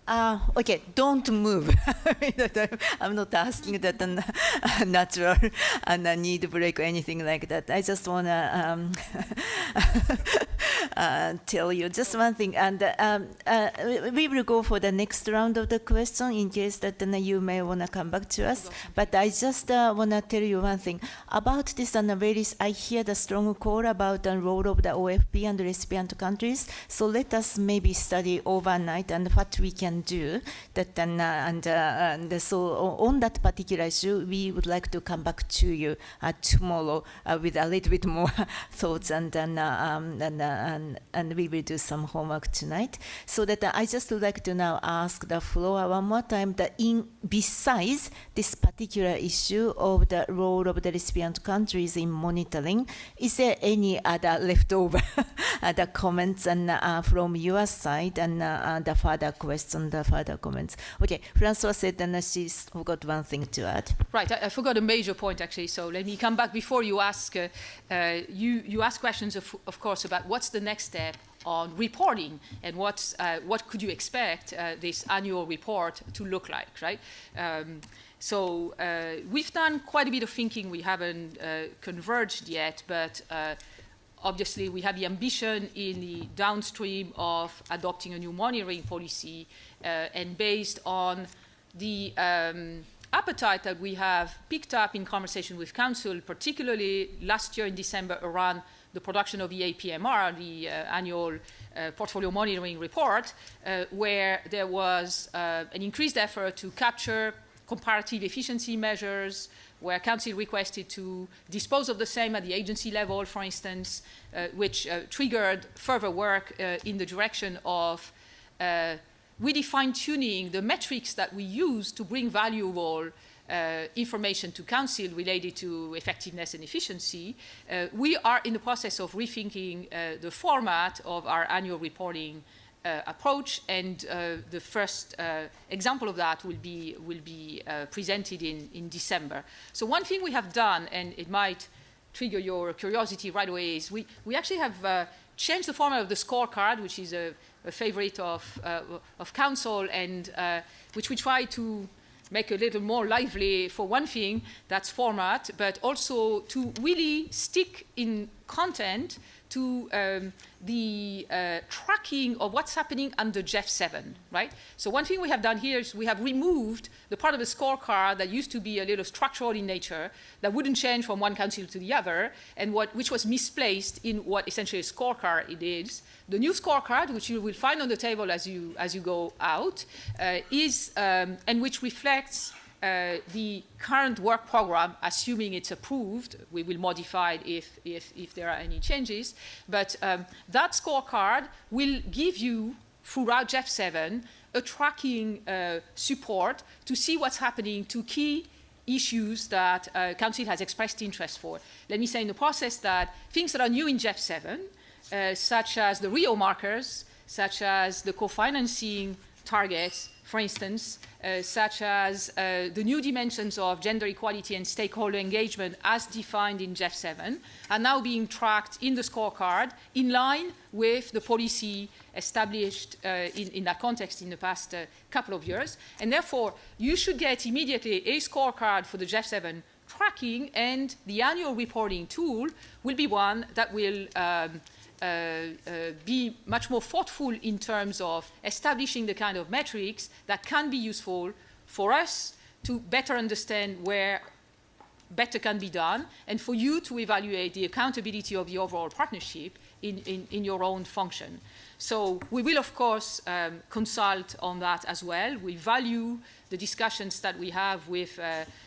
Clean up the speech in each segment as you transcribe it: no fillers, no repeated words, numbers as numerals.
Okay, don't move. I'm not asking that natural need break or anything like that. I just want to tell you just one thing. And we will go for the next round of the question in case that you may want to come back to us. But I just want to tell you one thing. About this, I hear the strong call about the role of the OFP and the recipient countries. So let us maybe study overnight and what we can do. That and so on that particular issue, we would like to come back to you tomorrow with a little bit more thoughts, and we will do some homework tonight. So that I just would like to now ask the floor one more time. That besides this particular issue of the role of the recipient countries in monitoring, is there any other leftover the comments and from your side and the further question, the further comments? Okay, François said that she's forgot one thing to add. Right, I forgot a major point actually. So let me come back before you ask. You ask questions, of course, about what's the next step on reporting and what could you expect this annual report to look like, right? So we've done quite a bit of thinking. We haven't converged yet, but obviously we have the ambition in the downstream of adopting a new monitoring policy, and based on the appetite that we have picked up in conversation with Counsel, particularly last year in December around the production of the APMR, the annual portfolio monitoring report, where there was an increased effort to capture comparative efficiency measures, where Counsel requested to dispose of the same at the agency level, for instance, which triggered further work in the direction of really fine-tuning the metrics that we use to bring valuable information to Counsel related to effectiveness and efficiency. We are in the process of rethinking the format of our annual reporting approach, and the first example of that will be presented in December. So one thing we have done, and it might trigger your curiosity right away, is we actually have changed the format of the scorecard, which is a favorite of Counsel, and which we try to make a little more lively, for one thing, that's format, but also to really stick in content to the tracking of what's happening under GEF 7, right? So one thing we have done here is we have removed the part of the scorecard that used to be a little structural in nature, that wouldn't change from one council to the other, and which was misplaced in what essentially a scorecard it is. The new scorecard, which you will find on the table as you go out, is and which reflects the current work program, assuming it's approved. We will modify it if there are any changes. But that scorecard will give you, throughout GEF 7, a tracking support to see what's happening to key issues that Council has expressed interest for. Let me say in the process that things that are new in GEF 7, such as the Rio markers, such as the co-financing targets, for instance, such as the new dimensions of gender equality and stakeholder engagement as defined in GEF 7, are now being tracked in the scorecard in line with the policy established in that context in the past couple of years. And therefore, you should get immediately a scorecard for the GEF 7 tracking, and the annual reporting tool will be one that will be much more thoughtful in terms of establishing the kind of metrics that can be useful for us to better understand where better can be done, and for you to evaluate the accountability of the overall partnership in your own function. So we will, of course, consult on that as well. We value the discussions that we have with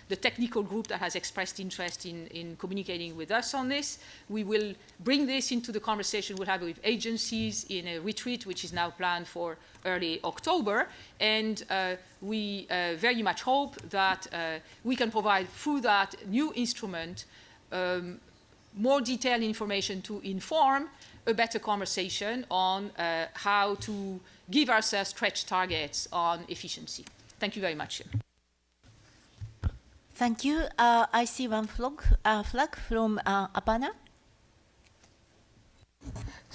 the technical group that has expressed interest in communicating with us on this. We will bring this into the conversation we'll have with agencies in a retreat, which is now planned for early October. And we very much hope that we can provide, through that new instrument, more detailed information to inform a better conversation on how to give ourselves stretch targets on efficiency. Thank you very much. Thank you. I see one flag from Apana.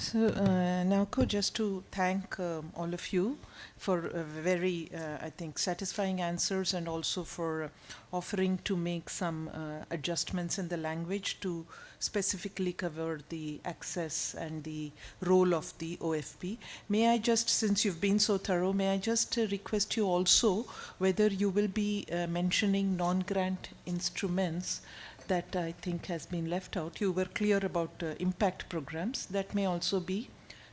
So, Naoko, just to thank all of you for very, I think, satisfying answers, and also for offering to make some adjustments in the language to specifically cover the access and the role of the OFP. May I just, since you've been so thorough, may I just request you also whether you will be mentioning non-grant instruments that I think has been left out. You were clear about impact programs. That may also be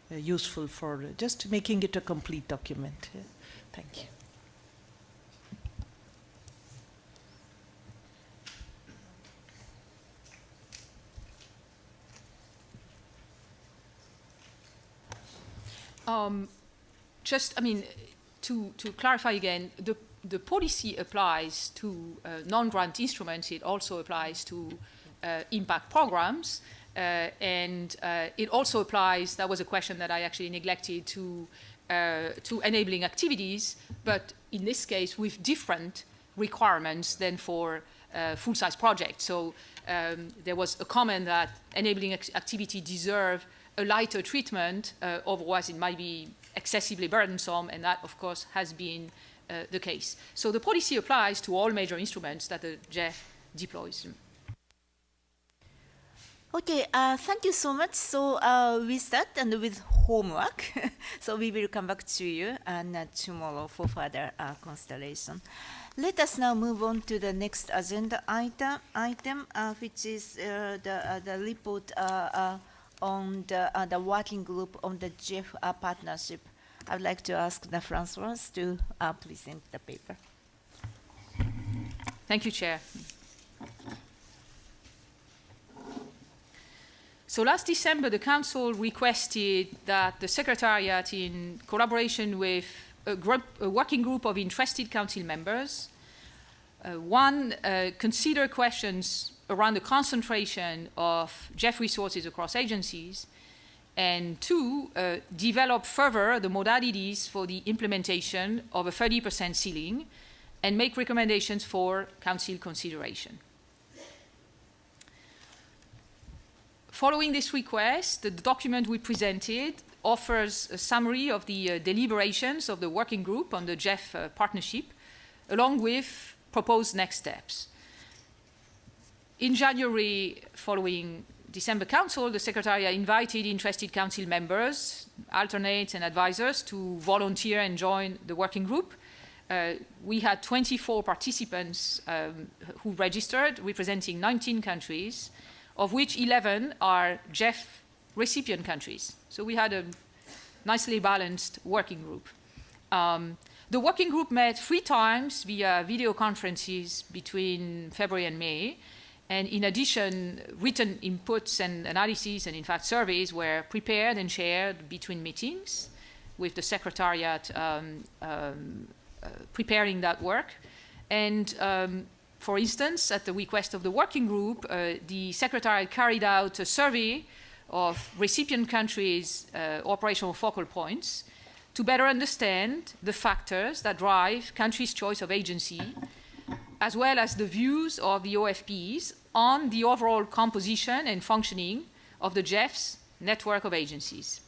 useful for just making it a complete document. Thank you. To clarify again, the policy applies to non-grant instruments. It also applies to impact programs. And it also applies, that was a question that I actually neglected, to enabling activities, but in this case with different requirements than for full-size projects. So there was a comment that enabling activity deserve a lighter treatment, otherwise it might be excessively burdensome, and that, of course, has been the case. So the policy applies to all major instruments that the GEF deploys. Okay, thank you so much. So with that and with homework, so we will come back to you tomorrow for further consideration. Let us now move on to the next agenda item, which is the report on the working group on the GEF partnership. I would like to ask the Françoise to present the paper. Thank you, Chair. So last December, the Council requested that the Secretariat, in collaboration with a working group of interested Council members, consider questions around the concentration of GEF resources across agencies, and two, develop further the modalities for the implementation of a 30% ceiling and make recommendations for Council consideration. Following this request, the document we presented offers a summary of the deliberations of the working group on the GEF partnership, along with proposed next steps. In January, following December Council, the Secretariat invited interested Council members, alternates and advisors to volunteer and join the working group. We had 24 participants who registered, representing 19 countries, of which 11 are GEF recipient countries. So we had a nicely balanced working group. The working group met 3 times via video conferences between February and May. And in addition, written inputs and analyses, and in fact surveys, were prepared and shared between meetings, with the Secretariat preparing that work. And for instance, at the request of the working group, the Secretariat carried out a survey of recipient countries' operational focal points to better understand the factors that drive countries' choice of agency, as well as the views of the OFPs on the overall composition and functioning of the GEF's network of agencies.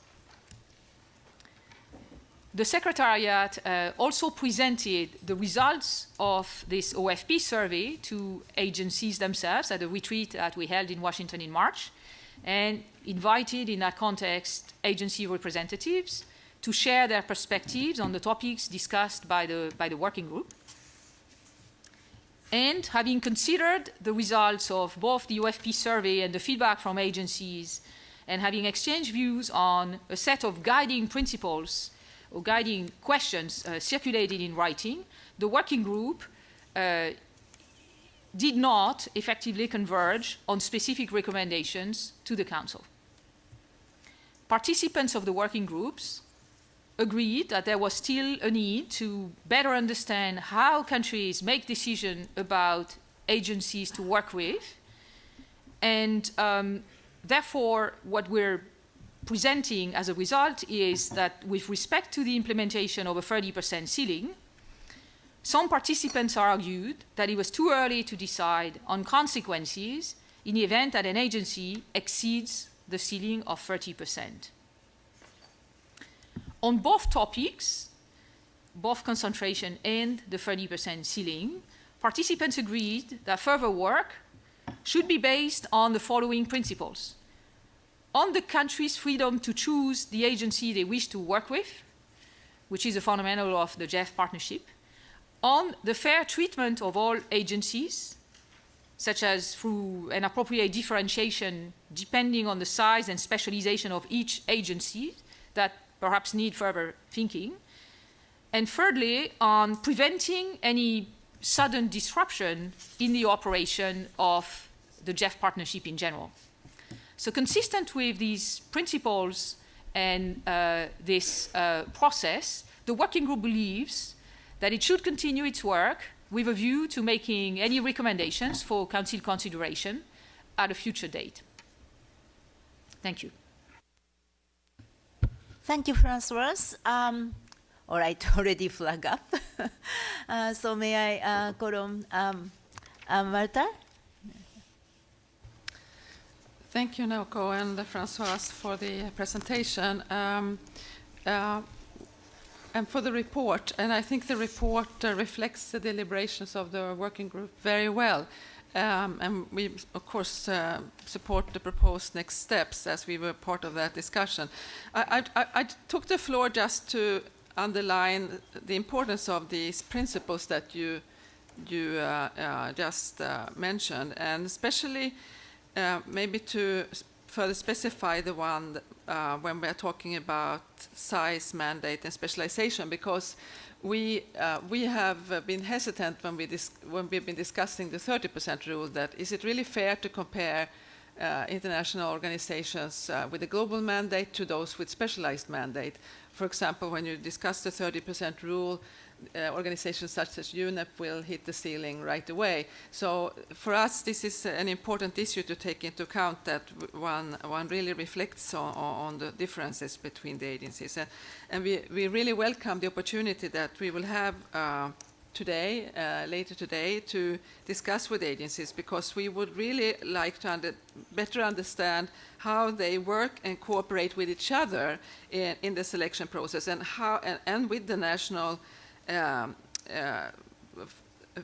The Secretariat also presented the results of this OFP survey to agencies themselves at a retreat that we held in Washington in March, and invited in that context agency representatives to share their perspectives on the topics discussed by the working group. And having considered the results of both the OFP survey and the feedback from agencies, and having exchanged views on a set of guiding principles or guiding questions circulated in writing, the working group did not effectively converge on specific recommendations to the Council. Participants of the working groups agreed that there was still a need to better understand how countries make decisions about agencies to work with, and therefore what we're presenting as a result is that with respect to the implementation of a 30% ceiling, some participants argued that it was too early to decide on consequences in the event that an agency exceeds the ceiling of 30%. On both topics, both concentration and the 30% ceiling, participants agreed that further work should be based on the following principles: on the country's freedom to choose the agency they wish to work with, which is a fundamental of the GEF partnership, on the fair treatment of all agencies, such as through an appropriate differentiation depending on the size and specialization of each agency that perhaps need further thinking, and thirdly, on preventing any sudden disruption in the operation of the GEF partnership in general. So consistent with these principles and this process, the working group believes that it should continue its work with a view to making any recommendations for Council consideration at a future date. Thank you. Thank you, Francois. All right, already flag up. So may I call on Marta? Thank you, Naoko and Francois, for the presentation and for the report. And I think the report reflects the deliberations of the working group very well. And we, of course, support the proposed next steps as we were part of that discussion. I took the floor just to underline the importance of these principles that you just mentioned, and especially maybe to further specify the one when we're talking about size, mandate, and specialization, because we have been hesitant when we've been discussing the 30% rule, that is it really fair to compare international organizations with a global mandate to those with specialized mandate? For example, when you discuss the 30% rule, organizations such as UNEP will hit the ceiling right away. So for us, this is an important issue to take into account, that one really reflects on the differences between the agencies. And we really welcome the opportunity that we will have today, later today, to discuss with agencies, because we would really like to better understand how they work and cooperate with each other in the selection process, and how and with the national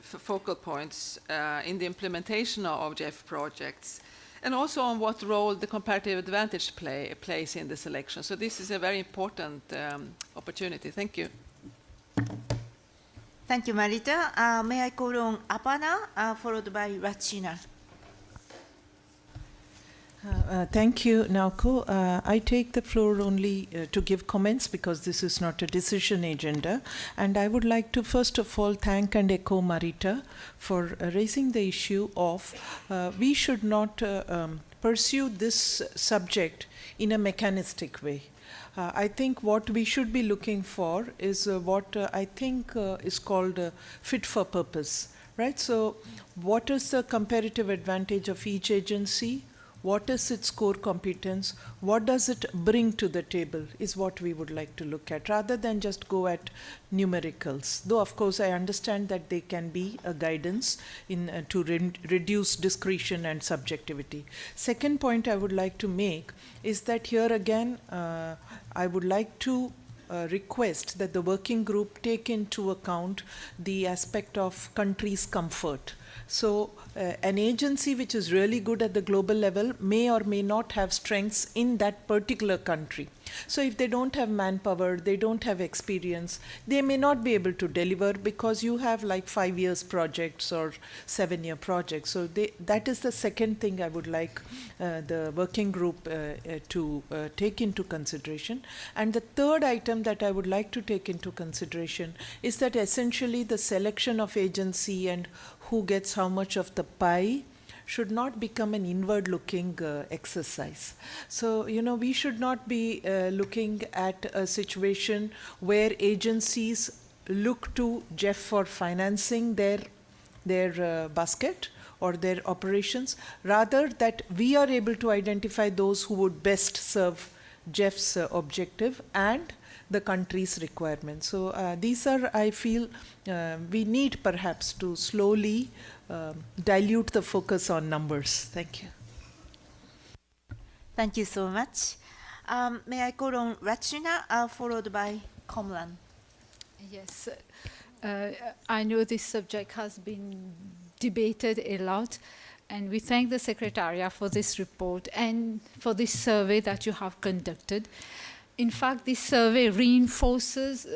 focal points in the implementation of GEF projects, and also on what role the comparative advantage plays in the selection. So this is a very important opportunity. Thank you. Thank you, Marita. May I call on Apana, followed by Rachina? Thank you, Naoko. I take the floor only to give comments, because this is not a decision agenda. And I would like to first of all thank and echo Marita for raising the issue of we should not pursue this subject in a mechanistic way. I think what we should be looking for is what I think is called fit for purpose, right? So what is the comparative advantage of each agency? What is its core competence? What does it bring to the table is what we would like to look at, rather than just go at numericals. Though, of course, I understand that they can be a guidance in to reduce discretion and subjectivity. Second point I would like to make is that here again, I would like to request that the working group take into account the aspect of country's comfort. So an agency which is really good at the global level may or may not have strengths in that particular country. So if they don't have manpower, they don't have experience, they may not be able to deliver, because you have like 5 years projects or 7-year projects. So that is the second thing I would like the working group to take into consideration. And the third item that I would like to take into consideration is that essentially the selection of agency and who gets how much of the pie should not become an inward-looking exercise. So, you know, we should not be looking at a situation where agencies look to GEF for financing their basket or their operations, rather that we are able to identify those who would best serve GEF's objective and the country's requirements. So these are, I feel, we need perhaps to slowly dilute the focus on numbers. Thank you. Thank you so much. May I call on Rachina, followed by Komlan? Yes, I know this subject has been debated a lot, and we thank the Secretariat for this report and for this survey that you have conducted. In fact, this survey reinforces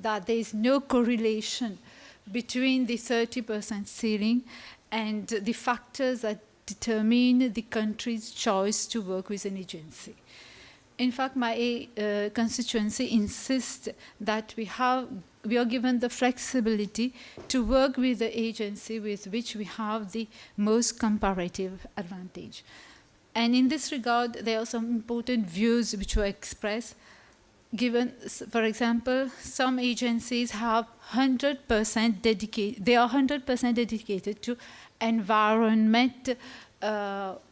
that there is no correlation between the 30% ceiling and the factors that determine the country's choice to work with an agency. In fact, my constituency insists that we are given the flexibility to work with the agency with which we have the most comparative advantage. And in this regard, there are some important views which were expressed. Given, for example, some agencies have 100% dedicated, they are 100% dedicated to environment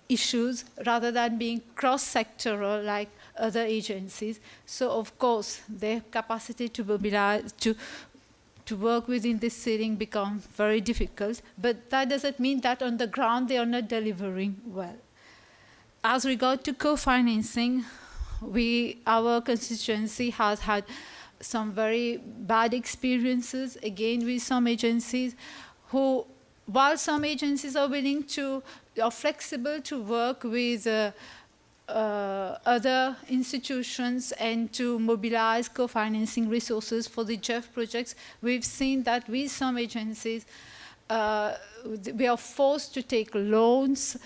issues rather than being cross-sectoral like other agencies. So of course, their capacity to mobilize, to work within this ceiling become very difficult, but that doesn't mean that on the ground they are not delivering well. As regard to co-financing, our constituency has had some very bad experiences, again, with some agencies who, while some agencies are willing to, are flexible to work with other institutions and to mobilize co-financing resources for the GEF projects, we've seen that with some agencies, we are forced to take loans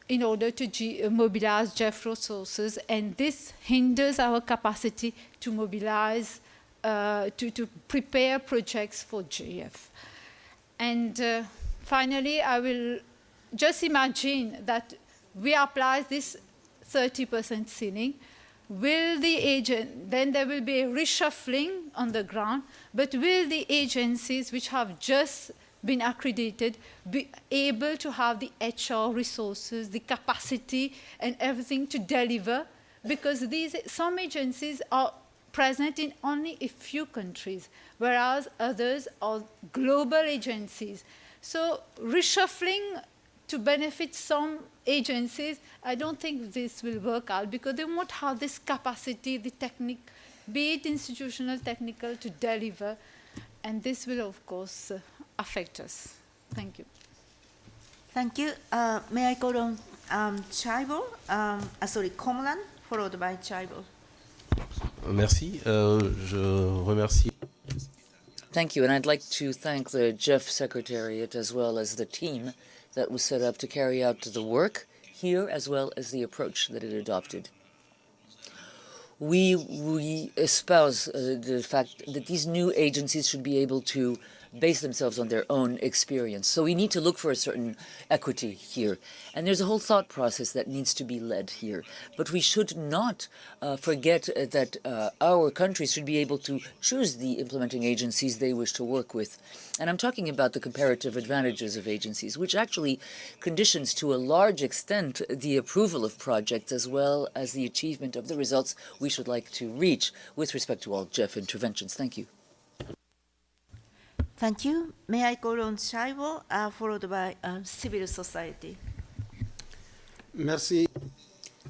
in order to mobilize GEF resources, and this hinders our capacity to mobilize, to prepare projects for GEF. And finally, I will just imagine that we apply this 30% ceiling. Will the agent, then there will be a reshuffling on the ground, but will the agencies which have just been accredited be able to have the HR resources, the capacity and everything to deliver? Because some agencies are present in only a few countries, whereas others are global agencies. So reshuffling to benefit some agencies, I don't think this will work out because they won't have this capacity, the technique, be it institutional, technical, to deliver. And this will, of course, affect us. Thank you. Thank you. May I call on Komlan, followed by Chaibol. Merci. Je remercie. Thank you, and I'd like to thank the GEF Secretariat as well as the team that was set up to carry out the work here as well as the approach that it adopted. We espouse the fact that these new agencies should be able to base themselves on their own experience. So we need to look for a certain equity here. And there's a whole thought process that needs to be led here. But we should not forget that our countries should be able to choose the implementing agencies they wish to work with. And I'm talking about the comparative advantages of agencies, which actually conditions to a large extent the approval of projects as well as the achievement of the results we should like to reach with respect to all GEF interventions. Thank you. Thank you. May I call on Shaibo, followed by civil society. Merci.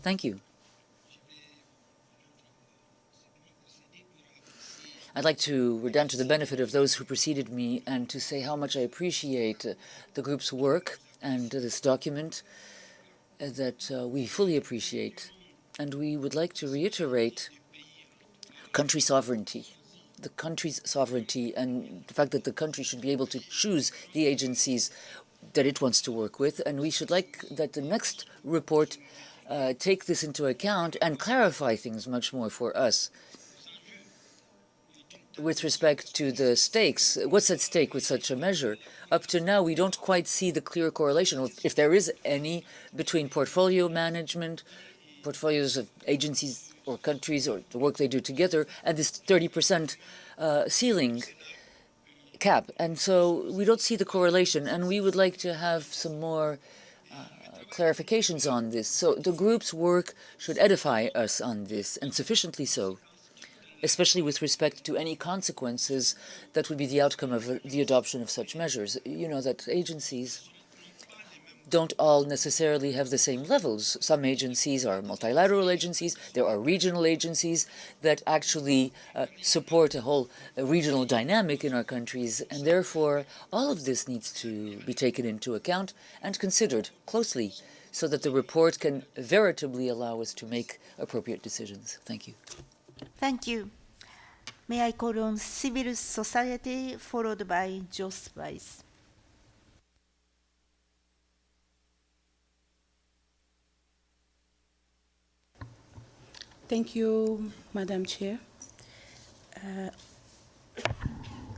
Thank you. I'd like to redound to the benefit of those who preceded me and to say how much I appreciate the group's work and this document that we fully appreciate. And we would like to reiterate country sovereignty. The country's sovereignty and the fact that the country should be able to choose the agencies that it wants to work with. And we should like that the next report take this into account and clarify things much more for us. With respect to the stakes, what's at stake with such a measure? Up to now, we don't quite see the clear correlation, if there is any, between portfolio management, portfolios of agencies or countries or the work they do together, and this 30% ceiling cap. And so we don't see the correlation, and we would like to have some more clarifications on this. So the group's work should edify us on this, and sufficiently so, especially with respect to any consequences that would be the outcome of the adoption of such measures. You know that agencies don't all necessarily have the same levels. Some agencies are multilateral agencies. There are regional agencies that actually support a whole regional dynamic in our countries. And therefore, all of this needs to be taken into account and considered closely so that the report can veritably allow us to make appropriate decisions. Thank you. Thank you. May I call on civil society, followed by Geoff Weiss. Thank you, Madam Chair.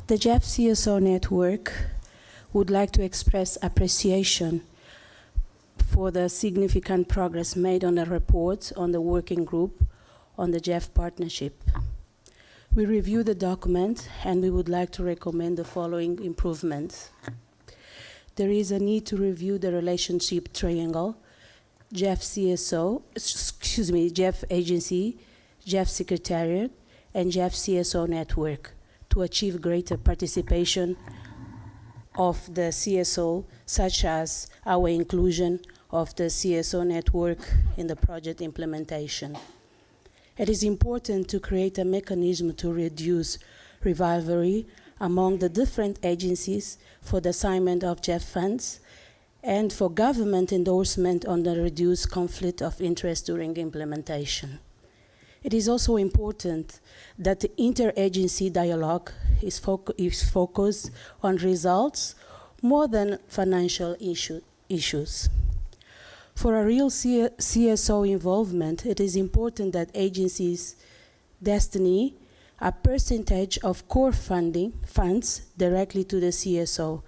The GEF CSO network would like to express appreciation for the significant progress made on the report on the working group on the GEF partnership. We reviewed the document and we would like to recommend the following improvements. There is a need to review the relationship triangle, GEF CSO, GEF agency, GEF Secretariat, and GEF CSO network to achieve greater participation of the CSO, such as our inclusion of the CSO network in the project implementation. It is important to create a mechanism to reduce rivalry among the different agencies for the assignment of GEF funds and for government endorsement on the reduced conflict of interest during implementation. It is also important that the interagency dialogue is focused on results more than financial issues. For a real CSO involvement, it is important that agencies destiny a percentage of core funds directly to the CSO,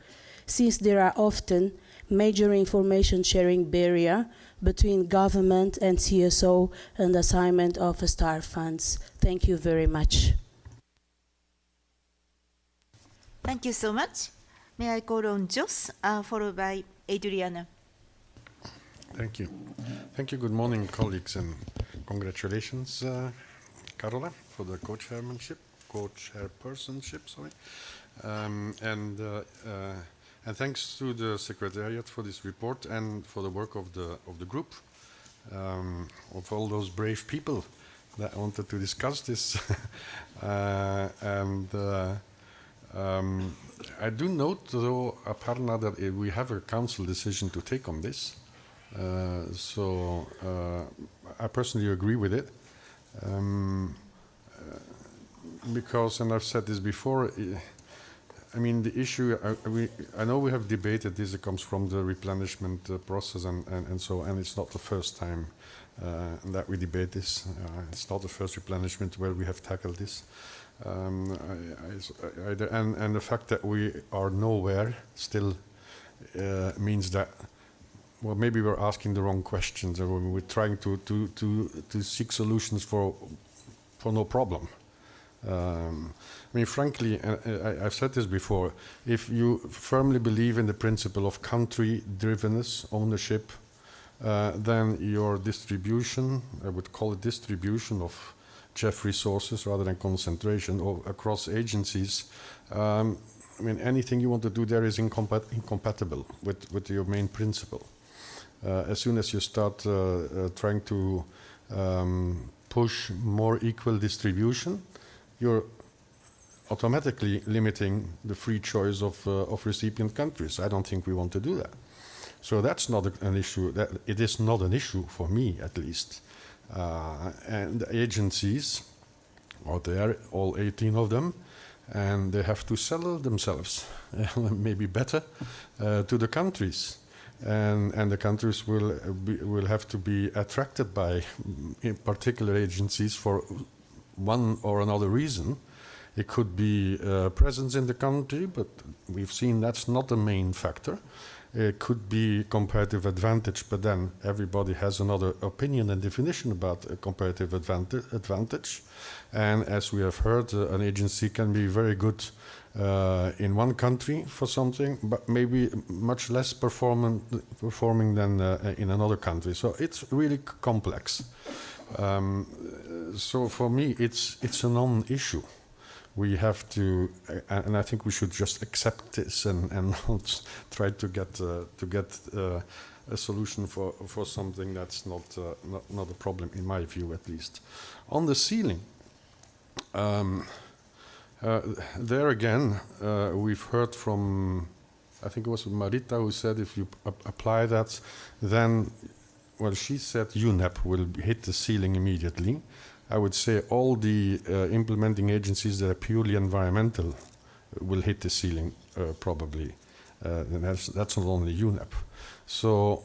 since there are often major information sharing barrier between government and CSO and assignment of STAR funds. Thank you very much. Thank you so much. May I call on Geoff, followed by Adriana. Thank you. Thank you. Good morning, colleagues, and congratulations, Carola, for the co-chairpersonship. And thanks to the Secretariat for this report and for the work of the group, of all those brave people that wanted to discuss this. I do note, though, Aparna, that we have a council decision to take on this. So I personally agree with it. Because, and I've said this before, I mean, the issue, I know we have debated this, it comes from the replenishment process and so, and it's not the first time that we debate this. It's not the first replenishment where we have tackled this. And the fact that we are nowhere still means that, well, maybe we're asking the wrong questions, or we're trying to seek solutions for no problem. I mean, frankly, I've said this before, if you firmly believe in the principle of country-drivenness, ownership, then your distribution, I would call it distribution of GEF resources rather than concentration across agencies, I mean, anything you want to do there is incompatible with your main principle. As soon as you start trying to push more equal distribution, you're automatically limiting the free choice of recipient countries. I don't think we want to do that. So that's not an issue. It is not an issue for me, at least. And the agencies are there, all 18 of them, and they have to sell themselves, maybe better, to the countries. And the countries will have to be attracted by particular agencies for one or another reason. It could be presence in the country, but we've seen that's not the main factor. It could be comparative advantage, but then everybody has another opinion and definition about a comparative advantage. And as we have heard, an agency can be very good in one country for something, but maybe much less performing than in another country. So it's really complex. So for me, it's a non-issue, we have to, and I think we should just accept this and not try to get a solution for something that's not a problem, in my view at least. On the ceiling, there again, we've heard from, I think it was Marita who said if you apply that, then, well, she said UNEP will hit the ceiling immediately. I would say all the implementing agencies that are purely environmental will hit the ceiling probably. And that's not only UNEP. So,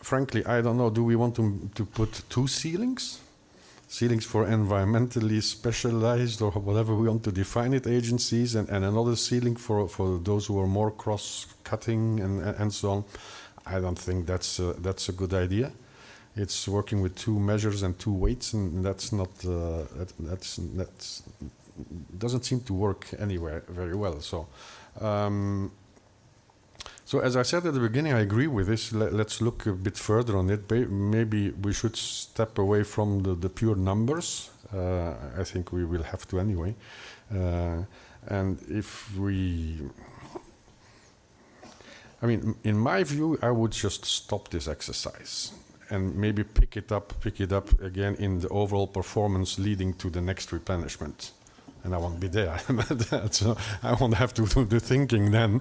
frankly, I don't know, do we want to put two ceilings? Ceilings for environmentally specialized or whatever we want to define it agencies, and another ceiling for those who are more cross-cutting and so on. I don't think that's a good idea. It's working with two measures and two weights, and that's not that's doesn't seem to work anywhere very well. So. So as I said at the beginning, I agree with this. Let's look a bit further on it. Maybe we should step away from the pure numbers. I think we will have to anyway. And if we... I mean, in my view, I would just stop this exercise and maybe pick it up again in the overall performance leading to the next replenishment. And I won't be there, so I won't have to do the thinking then.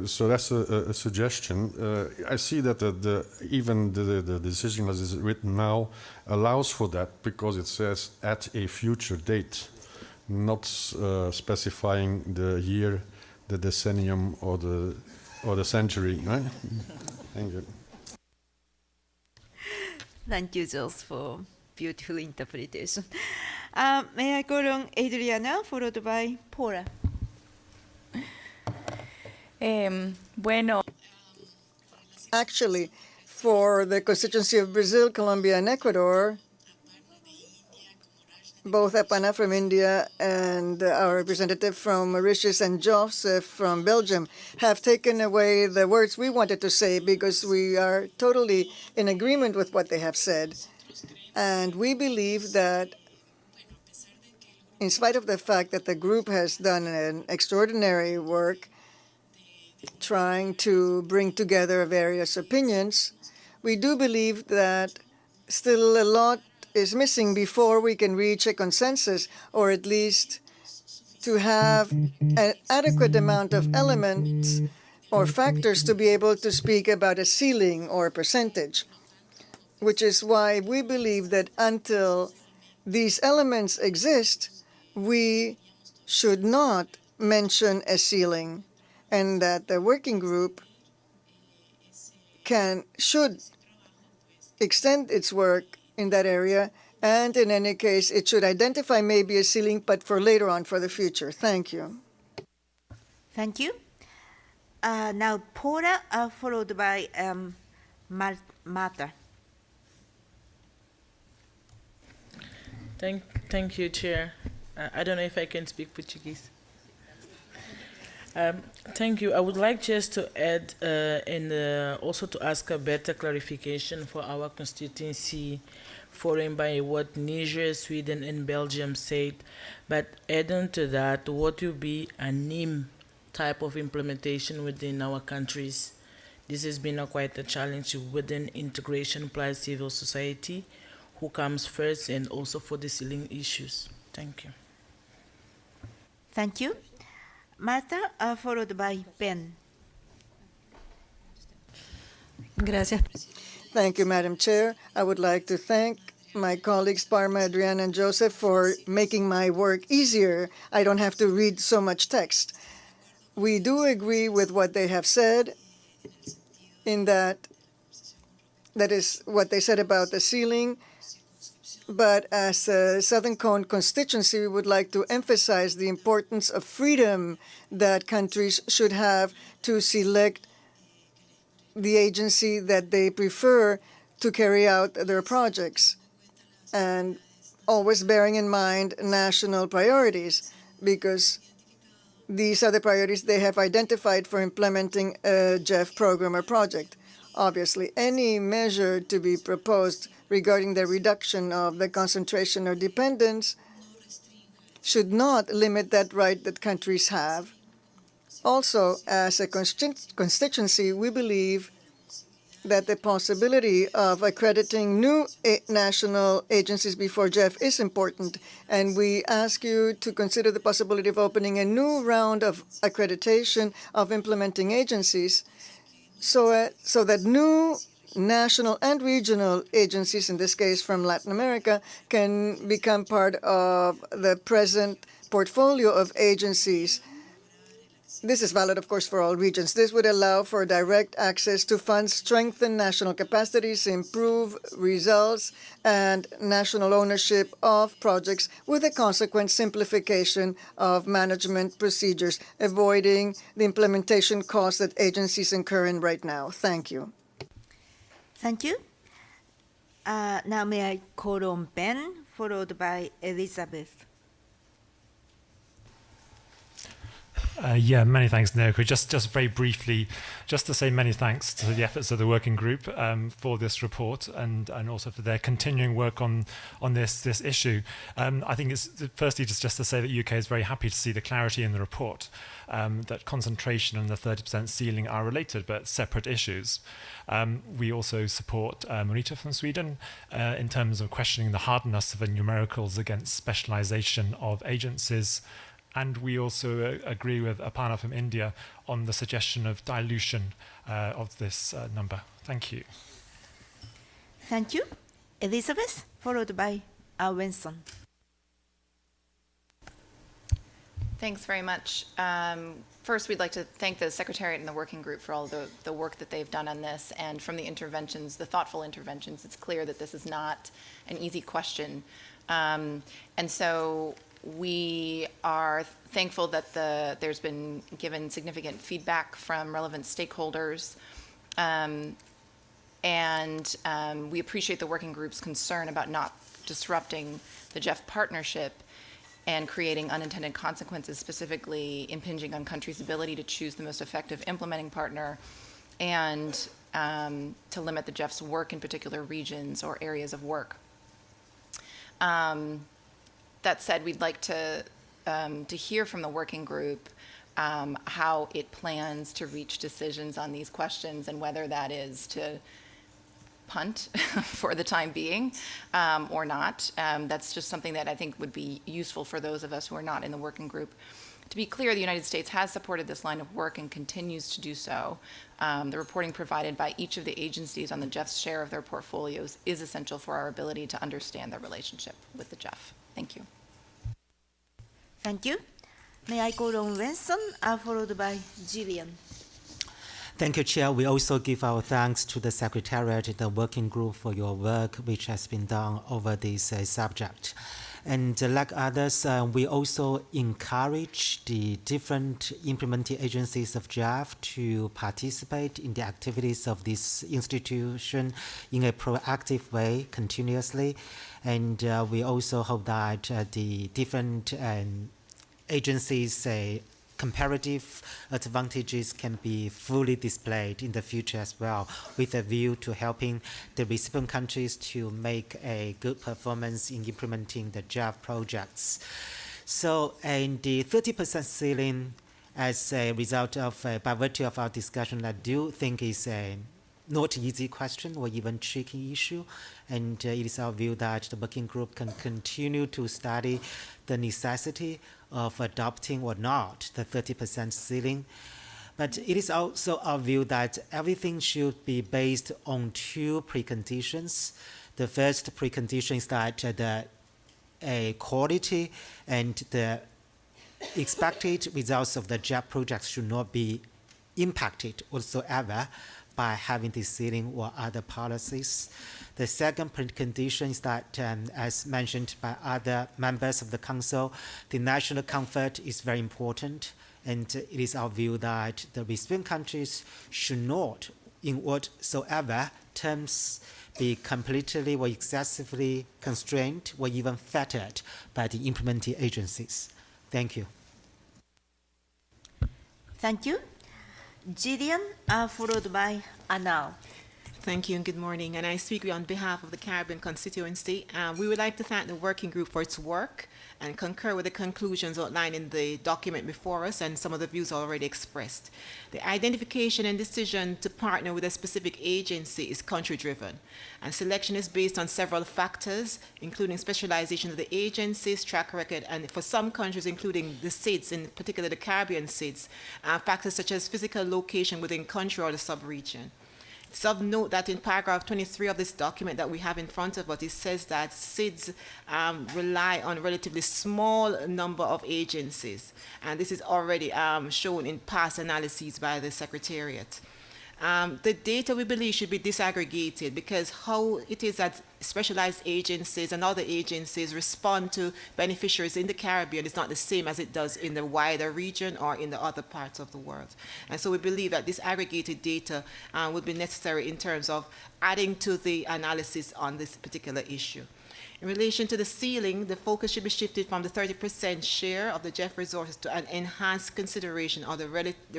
So that's a suggestion. I see that even the decision as is written now allows for that because it says at a future date, not specifying the year, the decennium, or the century. Right? Thank you. Thank you, Geoff, for beautiful interpretation. May I call on Adriana, followed by Paula? Bueno. Actually, for the constituency of Brazil, Colombia, and Ecuador, both Apana from India and our representative from Mauritius and Geoff from Belgium have taken away the words we wanted to say because we are totally in agreement with what they have said. And we believe that in spite of the fact that the group has done an extraordinary work trying to bring together various opinions, we do believe that still a lot is missing before we can reach a consensus, or at least to have an adequate amount of elements or factors to be able to speak about a ceiling or a percentage. Which is why we believe that until these elements exist, we should not mention a ceiling, and that the working group should extend its work in that area, and in any case, it should identify maybe a ceiling, but for later on, for the future. Thank you. Thank you. Now, Paula, followed by Marta. Thank you, Chair. I don't know if I can speak Portuguese. Thank you. I would like just to add and also to ask a better clarification for our constituency, following by what Niger, Sweden, and Belgium said. But adding to that, what will be a NIM type of implementation within our countries? This has been quite a challenge within integration plus civil society. Who comes first, and also for the ceiling issues. Thank you. Thank you. Marta, followed by Ben. Gracias. Thank you, Madam Chair. I would like to thank my colleagues Parma, Adriana, and Joseph for making my work easier. I don't have to read so much text. We do agree with what they have said in that is what they said about the ceiling. But as a Southern Cone constituency, we would like to emphasize the importance of freedom that countries should have to select the agency that they prefer to carry out their projects, and always bearing in mind national priorities, because these are the priorities they have identified for implementing a GEF program or project. Obviously, any measure to be proposed regarding the reduction of the concentration or dependence should not limit that right that countries have. Also, as a constituency, we believe that the possibility of accrediting new national agencies before GEF is important, and we ask you to consider the possibility of opening a new round of accreditation of implementing agencies so that new national and regional agencies, in this case from Latin America, can become part of the present portfolio of agencies. This is valid, of course, for all regions. This would allow for direct access to funds, strengthen national capacities, improve results, and national ownership of projects with a consequent simplification of management procedures, avoiding the implementation costs that agencies incur in right now. Thank you. Thank you. Now may I call on Ben, followed by Elizabeth. Yeah, many thanks, Naoko. Just very briefly, just to say many thanks to the efforts of the working group for this report and also for their continuing work on this issue. I think it's firstly just to say that UK is very happy to see the clarity in the report that concentration and the 30% ceiling are related but separate issues. We also support Marita from Sweden in terms of questioning the hardness of the numericals against specialization of agencies. And we also agree with Aparna from India on the suggestion of dilution of this number. Thank you. Thank you. Elizabeth, followed by Winston. Thanks very much. First, we'd like to thank the Secretariat and the working group for all the work that they've done on this. And from the interventions, the thoughtful interventions, it's clear that this is not an easy question. And so we are thankful that there's been given significant feedback from relevant stakeholders. And we appreciate the working group's concern about not disrupting the GEF partnership and creating unintended consequences, specifically impinging on countries' ability to choose the most effective implementing partner and to limit the GEF's work in particular regions or areas of work. That said, we'd like to hear from the working group how it plans to reach decisions on these questions and whether that is to punt for the time being or not. That's just something that I think would be useful for those of us who are not in the working group. To be clear, the United States has supported this line of work and continues to do so. The reporting provided by each of the agencies on the GEF's share of their portfolios is essential for our ability to understand their relationship with the GEF. Thank you. Thank you. May I call on Winston, followed by Gillian. Thank you, Chair. We also give our thanks to the Secretariat and the working group for your work which has been done over this subject. And like others, we also encourage the different implementing agencies of GEF to participate in the activities of this institution in a proactive way continuously. And we also hope that the different agencies' comparative advantages can be fully displayed in the future as well, with a view to helping the recipient countries to make a good performance in implementing the GEF projects. So, and the 30% ceiling, as a result of, by virtue of our discussion, I do think is a not easy question or even tricky issue, and it is our view that the working group can continue to study the necessity of adopting or not the 30% ceiling. But it is also our view that everything should be based on two preconditions. The first precondition is that the quality and the expected results of the GEF projects should not be impacted whatsoever by having this ceiling or other policies. The second precondition is that, as mentioned by other members of the Council, the national comfort is very important, and it is our view that the recipient countries should not, in whatsoever terms, be completely or excessively constrained or even fettered by the implementing agencies. Thank you. Thank you. Gillian, followed by Anal. Thank you and good morning. And I speak on behalf of the Caribbean constituency. We would like to thank the working group for its work and concur with the conclusions outlined in the document before us and some of the views already expressed. The identification and decision to partner with a specific agency is country-driven, and selection is based on several factors, including specialization of the agencies, track record, and for some countries, including the SIDS, in particular the Caribbean SIDS, factors such as physical location within country or the sub-region. It's of note that in paragraph 23 of this document that we have in front of us, it says that SIDS rely on a relatively small number of agencies, and this is already shown in past analyses by the Secretariat. The data, we believe, should be disaggregated because how it is that specialized agencies and other agencies respond to beneficiaries in the Caribbean is not the same as it does in the wider region or in the other parts of the world. And so we believe that this aggregated data would be necessary in terms of adding to the analysis on this particular issue. In relation to the ceiling, the focus should be shifted from the 30% share of the GEF resources to an enhanced consideration of the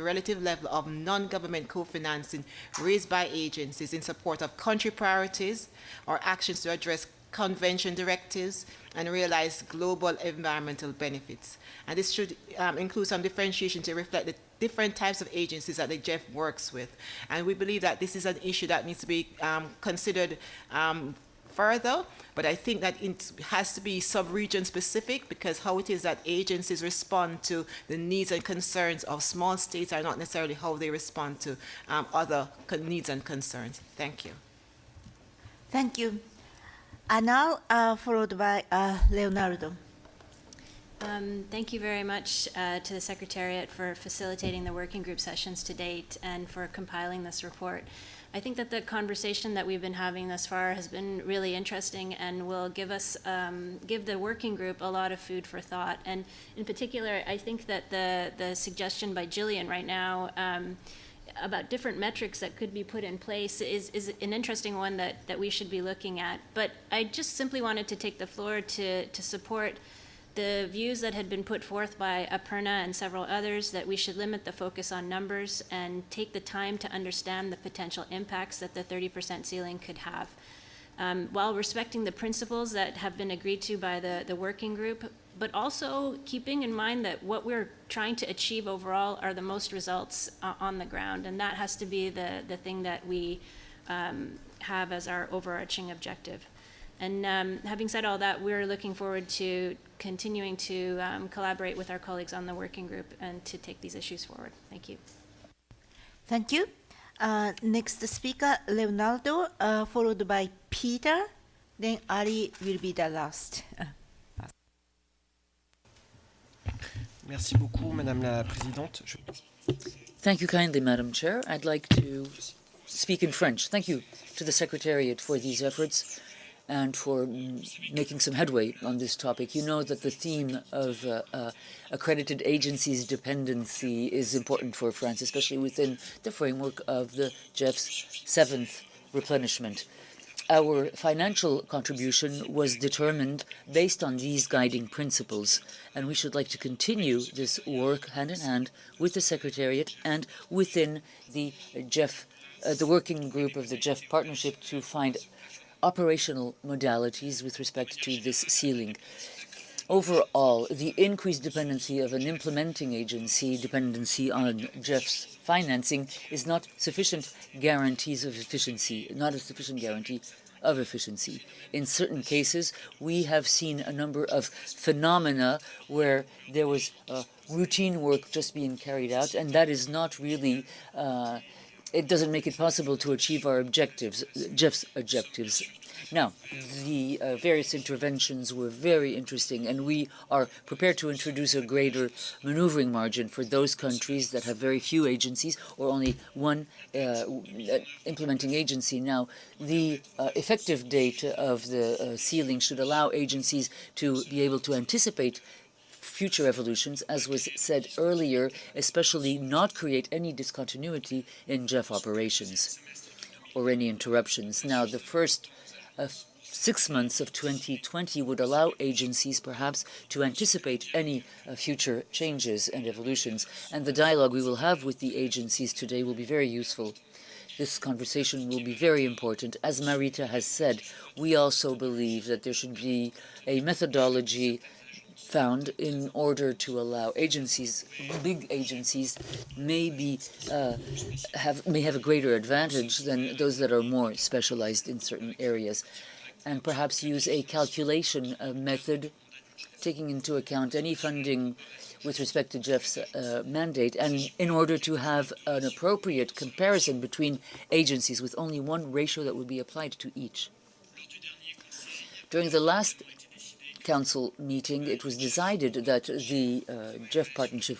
relative level of non-government co-financing raised by agencies in support of country priorities or actions to address convention directives and realize global environmental benefits. And this should include some differentiation to reflect the different types of agencies that the GEF works with. And we believe that this is an issue that needs to be considered further, but I think that it has to be sub-region specific because how it is that agencies respond to the needs and concerns of small states are not necessarily how they respond to other needs and concerns. Thank you. Thank you. And now followed by Leonardo. Thank you very much to the Secretariat for facilitating the working group sessions to date and for compiling this report. I think that the conversation that we've been having thus far has been really interesting and will give us, give the working group a lot of food for thought. And in particular, I think that the suggestion by Jillian right now about different metrics that could be put in place is an interesting one that we should be looking at. But I just simply wanted to take the floor to support the views that had been put forth by Aparna and several others that we should limit the focus on numbers and take the time to understand the potential impacts that the 30% ceiling could have. While respecting the principles that have been agreed to by the working group, but also keeping in mind that what we're trying to achieve overall are the most results on the ground, and that has to be the thing that we have as our overarching objective. And having said all that, we're looking forward to continuing to collaborate with our colleagues on the working group and to take these issues forward. Thank you. Thank you. Next speaker, Leonardo, followed by Peter. Then Ali will be the last. Merci beaucoup, Madame la Présidente. Thank you kindly, Madam Chair. I'd like to speak in French. Thank you to the Secretariat for these efforts and for making some headway on this topic. You know that the theme of accredited agencies' dependency is important for France, especially within the framework of the GEF's 7th replenishment. Our financial contribution was determined based on these guiding principles, and we should like to continue this work hand in hand with the Secretariat and within the GEF, the working group of the GEF partnership to find operational modalities with respect to this ceiling. Overall, the increased dependency of an implementing agency dependency on GEF's financing is not sufficient guarantees of efficiency, not a sufficient guarantee of efficiency. In certain cases, we have seen a number of phenomena where there was routine work just being carried out, and that is not really it doesn't make it possible to achieve our objectives, GEF's objectives. Now, the various interventions were very interesting, and we are prepared to introduce a greater maneuvering margin for those countries that have very few agencies or only one implementing agency. Now, the effective date of the ceiling should allow agencies to be able to anticipate future evolutions, as was said earlier, especially not create any discontinuity in GEF operations or any interruptions. Now, the first 6 months of 2020 would allow agencies perhaps to anticipate any future changes and evolutions, and the dialogue we will have with the agencies today will be very useful. this conversation will be very important. As Marita has said, we also believe that there should be a methodology found in order to allow agencies, big agencies, may have a greater advantage than those that are more specialized in certain areas, and perhaps use a calculation method taking into account any funding with respect to Geoff's mandate, and in order to have an appropriate comparison between agencies with only one ratio that would be applied to each. During the last Council meeting, it was decided that the GEF Partnership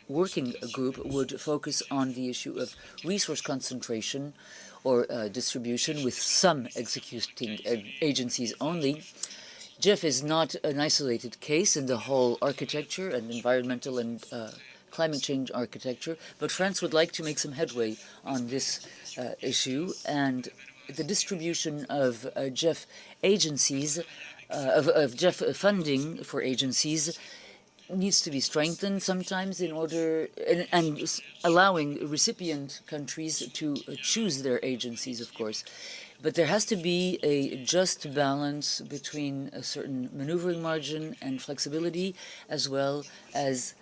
Working Group would focus on the issue of resource concentration or distribution, with some executing agencies only. GEF is not an isolated case in the whole architecture and environmental and climate change architecture, but France would like to make some headway on this issue, and the distribution of GEF agencies, of GEF funding for agencies, needs to be strengthened sometimes in order, and allowing recipient countries to choose their agencies, of course. But there has to be a just balance between a certain maneuvering margin and flexibility, as well as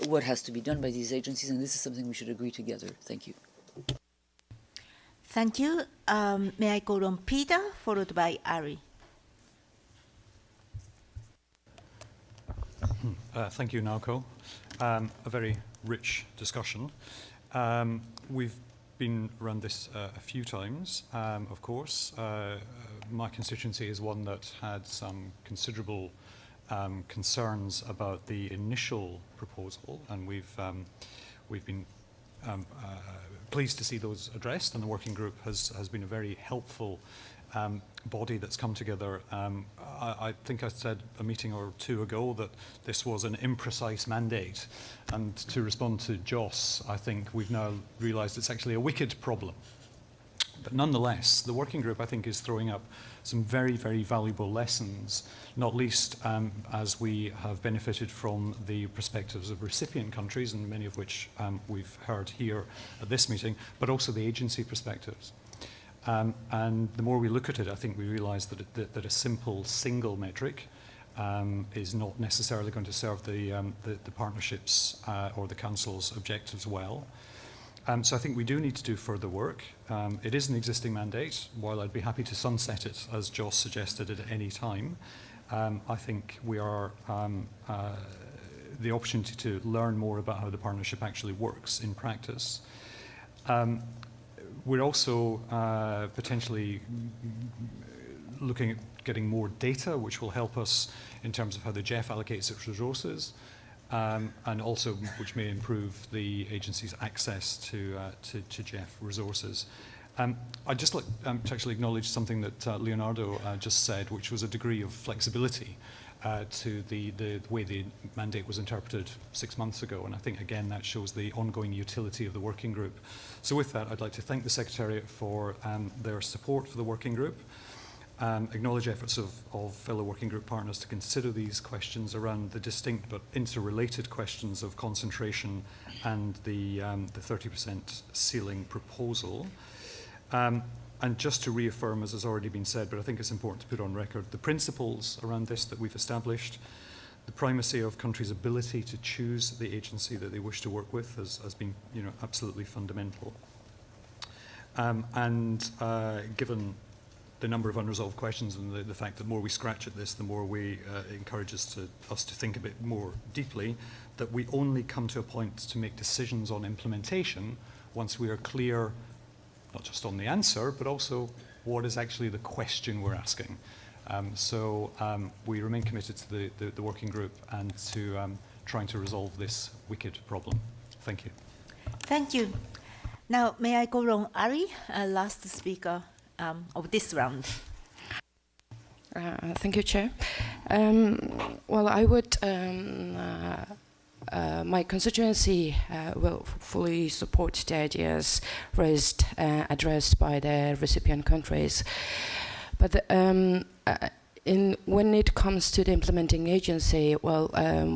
what has to be done by these agencies, and this is something we should agree together. Thank you. Thank you. May I call on Peter, followed by Ari? Thank you, Naoko. A very rich discussion. We've been around this a few times, of course. My constituency is one that had some considerable concerns about the initial proposal, and we've been pleased to see those addressed, and the working group has been a very helpful body that's come together. I think I said a meeting or two ago that this was an imprecise mandate, and to respond to Joss, I think we've now realised it's actually a wicked problem. But nonetheless, the working group, I think, is throwing up some very, very valuable lessons, not least as we have benefited from the perspectives of recipient countries, and many of which we've heard here at this meeting, but also the agency perspectives. And the more we look at it, I think we realise that a simple single metric is not necessarily going to serve the partnerships or the Council's objectives well. So I think we do need to do further work. It is an existing mandate. While I'd be happy to sunset it, as Joss suggested, at any time, I think we are the opportunity to learn more about how the partnership actually works in practice. We're also potentially looking at getting more data, which will help us in terms of how the GEF allocates its resources, and also which may improve the agency's access to GEF resources. I'd just like to actually acknowledge something that Leonardo just said, which was a degree of flexibility to the way the mandate was interpreted 6 months ago, and I think again that shows the ongoing utility of the working group. So with that, I'd like to thank the Secretariat for their support for the working group, acknowledge efforts of fellow working group partners to consider these questions around the distinct but interrelated questions of concentration and the 30% ceiling proposal. And just to reaffirm, as has already been said, but I think it's important to put on record, the principles around this that we've established, the primacy of countries' ability to choose the agency that they wish to work with has been, absolutely fundamental. Given the number of unresolved questions and the fact that the more we scratch at this, the more we encourage us to think a bit more deeply, that we only come to a point to make decisions on implementation once we are clear not just on the answer, but also what is actually the question we're asking. So we remain committed to the working group and to trying to resolve this wicked problem. Thank you. Thank you. Now, may I call on Ari, last speaker of this round. Thank you, Chair. Well, I would my constituency will fully support the ideas addressed by the recipient countries. But when it comes to the implementing agency, well,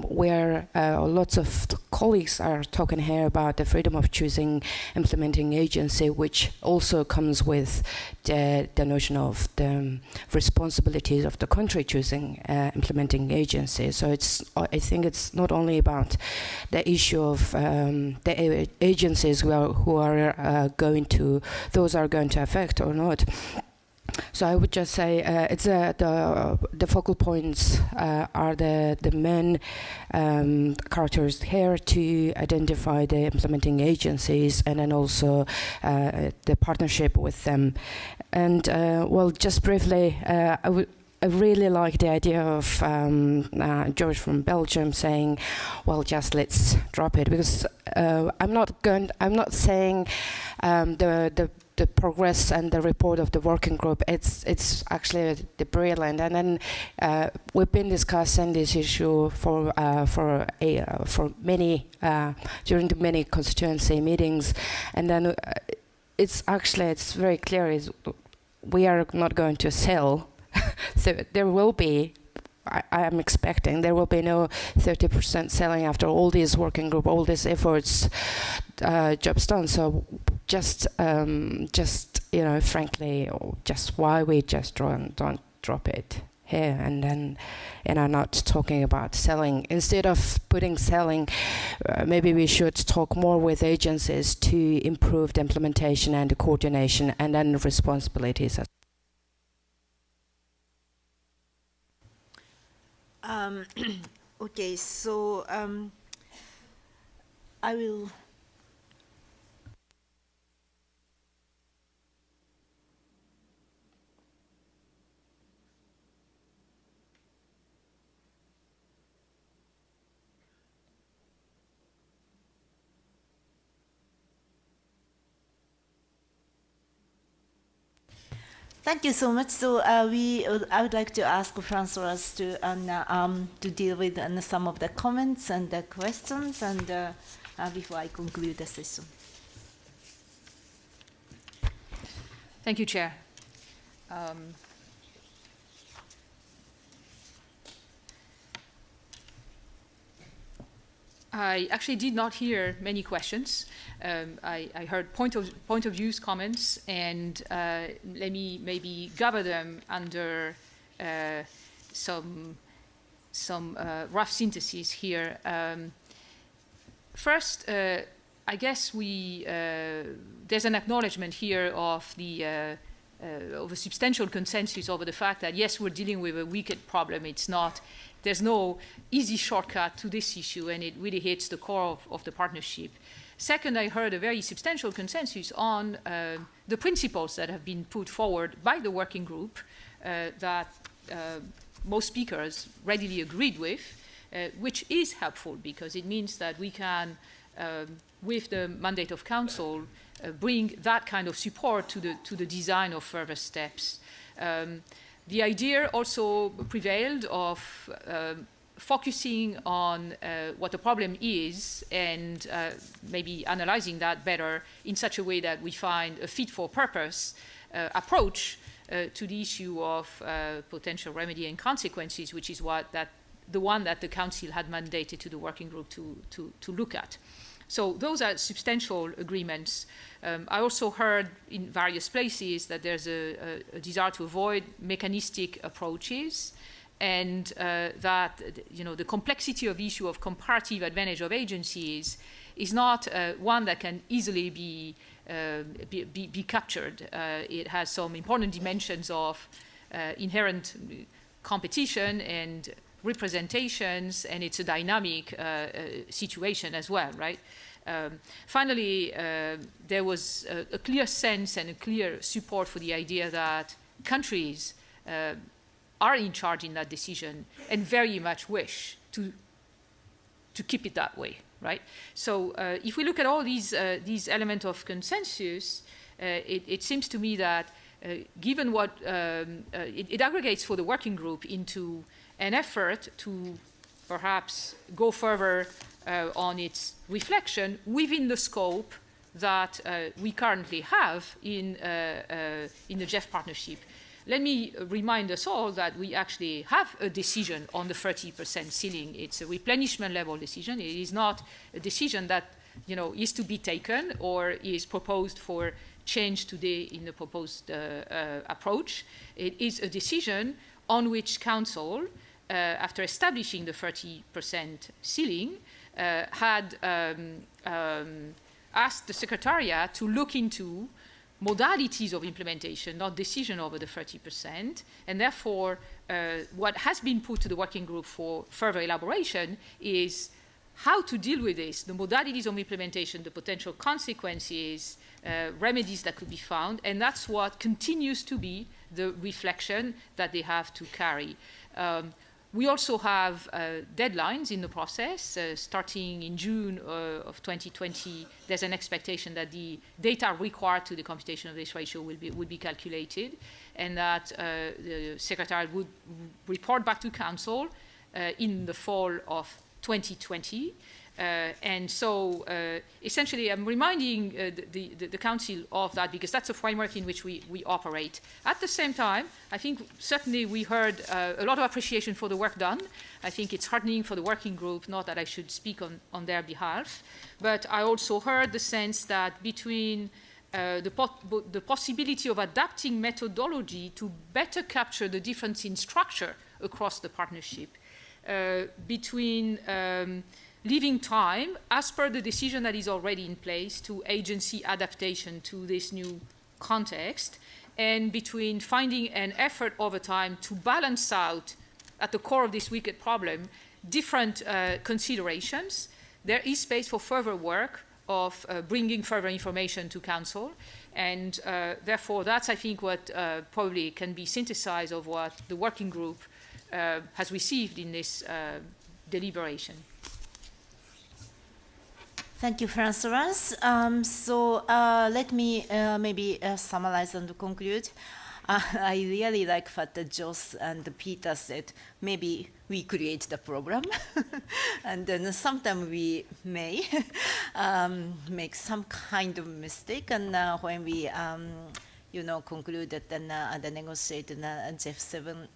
where lots of colleagues are talking here about the freedom of choosing implementing agency, which also comes with the notion of the responsibilities of the country choosing implementing agency. So I think it's not only about the issue of the agencies who are going to affect or not. So I would just say it's the focal points are the main characters here to identify the implementing agencies, and then also the partnership with them. And well, just briefly, I really like the idea of George from Belgium saying, "Well, just let's drop it," because I'm not saying the progress and the report of the working group, it's actually the brilliant. And then we've been discussing this issue for many during the many constituency meetings, and then it's very clear we are not going to sell. So there will be, I am expecting, there will be no 30% selling after all these working group, all these efforts, jobs done. So just frankly, just why we just don't drop it here and then, not talking about selling. Instead of putting selling, maybe we should talk more with agencies to improve the implementation and the coordination and then responsibilities. Okay, so I will. Thank you so much. So I would like to ask Françoise to deal with some of the comments and the questions, and before I conclude the session. Thank you, Chair. I actually did not hear many questions. I heard point of views comments, and let me maybe gather them under some rough synthesis here. First, I guess there's an acknowledgement here of a substantial consensus over the fact that yes, we're dealing with a wicked problem. There's no easy shortcut to this issue, and it really hits the core of the partnership. Second, I heard a very substantial consensus on the principles that have been put forward by the working group that most speakers readily agreed with, which is helpful because it means that we can, with the mandate of Council, bring that kind of support to the design of further steps. The idea also prevailed of focusing on what the problem is and maybe analyzing that better in such a way that we find a fit-for-purpose approach to the issue of potential remedy and consequences, which is the one that the Council had mandated to the working group to look at. So those are substantial agreements. I also heard in various places that there's a desire to avoid mechanistic approaches, and that the complexity of the issue of comparative advantage of agencies is not one that can easily be captured. It has some important dimensions of inherent competition and representations, and it's a dynamic situation as well, right? Finally, there was a clear sense and a clear support for the idea that countries are in charge in that decision and very much wish to keep it that way, right? So if we look at all these elements of consensus, it seems to me that given what it aggregates for the working group into an effort to perhaps go further on its reflection within the scope that we currently have in the GEF partnership. let me remind us all that we actually have a decision on the 30% ceiling. It's a replenishment level decision. It is not a decision that is to be taken or is proposed for change today in the proposed approach. It is a decision on which Council, after establishing the 30% ceiling, had asked the Secretariat to look into modalities of implementation, not decision over the 30%, and therefore what has been put to the working group for further elaboration is how to deal with this, the modalities of implementation, the potential consequences, remedies that could be found, and that's what continues to be the reflection that they have to carry. We also have deadlines in the process. Starting in June of 2020, there's an expectation that the data required to the computation of this ratio would be calculated, and that the Secretariat would report back to Council in the fall of 2020. And so essentially I'm reminding the Council of that because that's a framework in which we operate. At the same time, I think certainly we heard a lot of appreciation for the work done. I think it's heartening for the working group, not that I should speak on their behalf, but I also heard the sense that between the possibility of adapting methodology to better capture the difference in structure across the partnership, between leaving time, as per the decision that is already in place, to agency adaptation to this new context, and between finding an effort over time to balance out, at the core of this wicked problem, different considerations. There is space for further work of bringing further information to Council, and therefore that's, I think, what probably can be synthesized of what the working group has received in this deliberation. Thank you, Francois. So let me maybe summarize and conclude. I really like what Geoff and Peter said. Maybe we create the program, and then sometimes we may make some kind of mistake, and when we concluded and negotiated GEF 7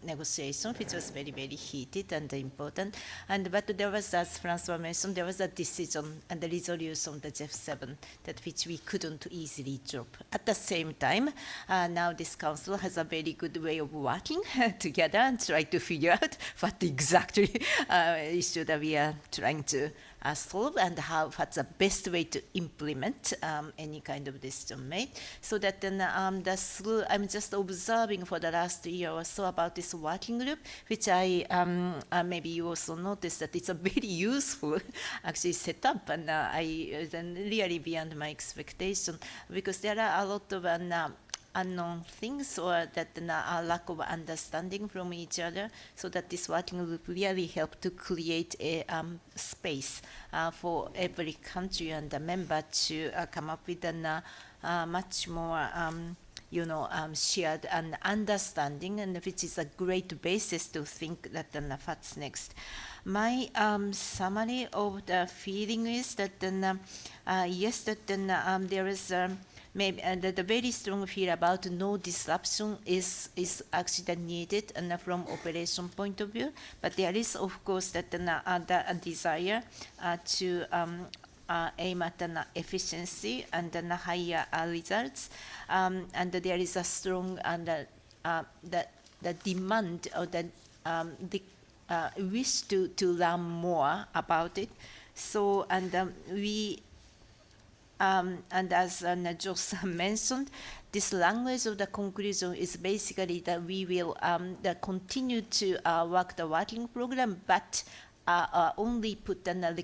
negotiation, which was very, very heated and important. But there was, as Francois mentioned, there was a decision and the resolution of the GEF 7 that which we couldn't easily drop. At the same time, now this council has a very good way of working together and try to figure out what exactly issue that we are trying to solve and what's the best way to implement any kind of decision made. So that then I'm just observing for the last year or so about this working group, which I maybe you also noticed that it's a very useful actually setup, and then really beyond my expectation, because there are a lot of unknown things or that a lack of understanding from each other, so that this working group really helped to create a space for every country and a member to come up with a much more shared and understanding, and which is a great basis to think that what's next. My summary of the feeling is that yes, that there is maybe the very strong fear about no disruption is actually needed and from operation point of view, but there is of course that a desire to aim at efficiency and higher results, and there is a strong the demand or the wish to learn more about it. So we and as Geoff mentioned, this language of the conclusion is basically that we will continue to work the working program, but only put a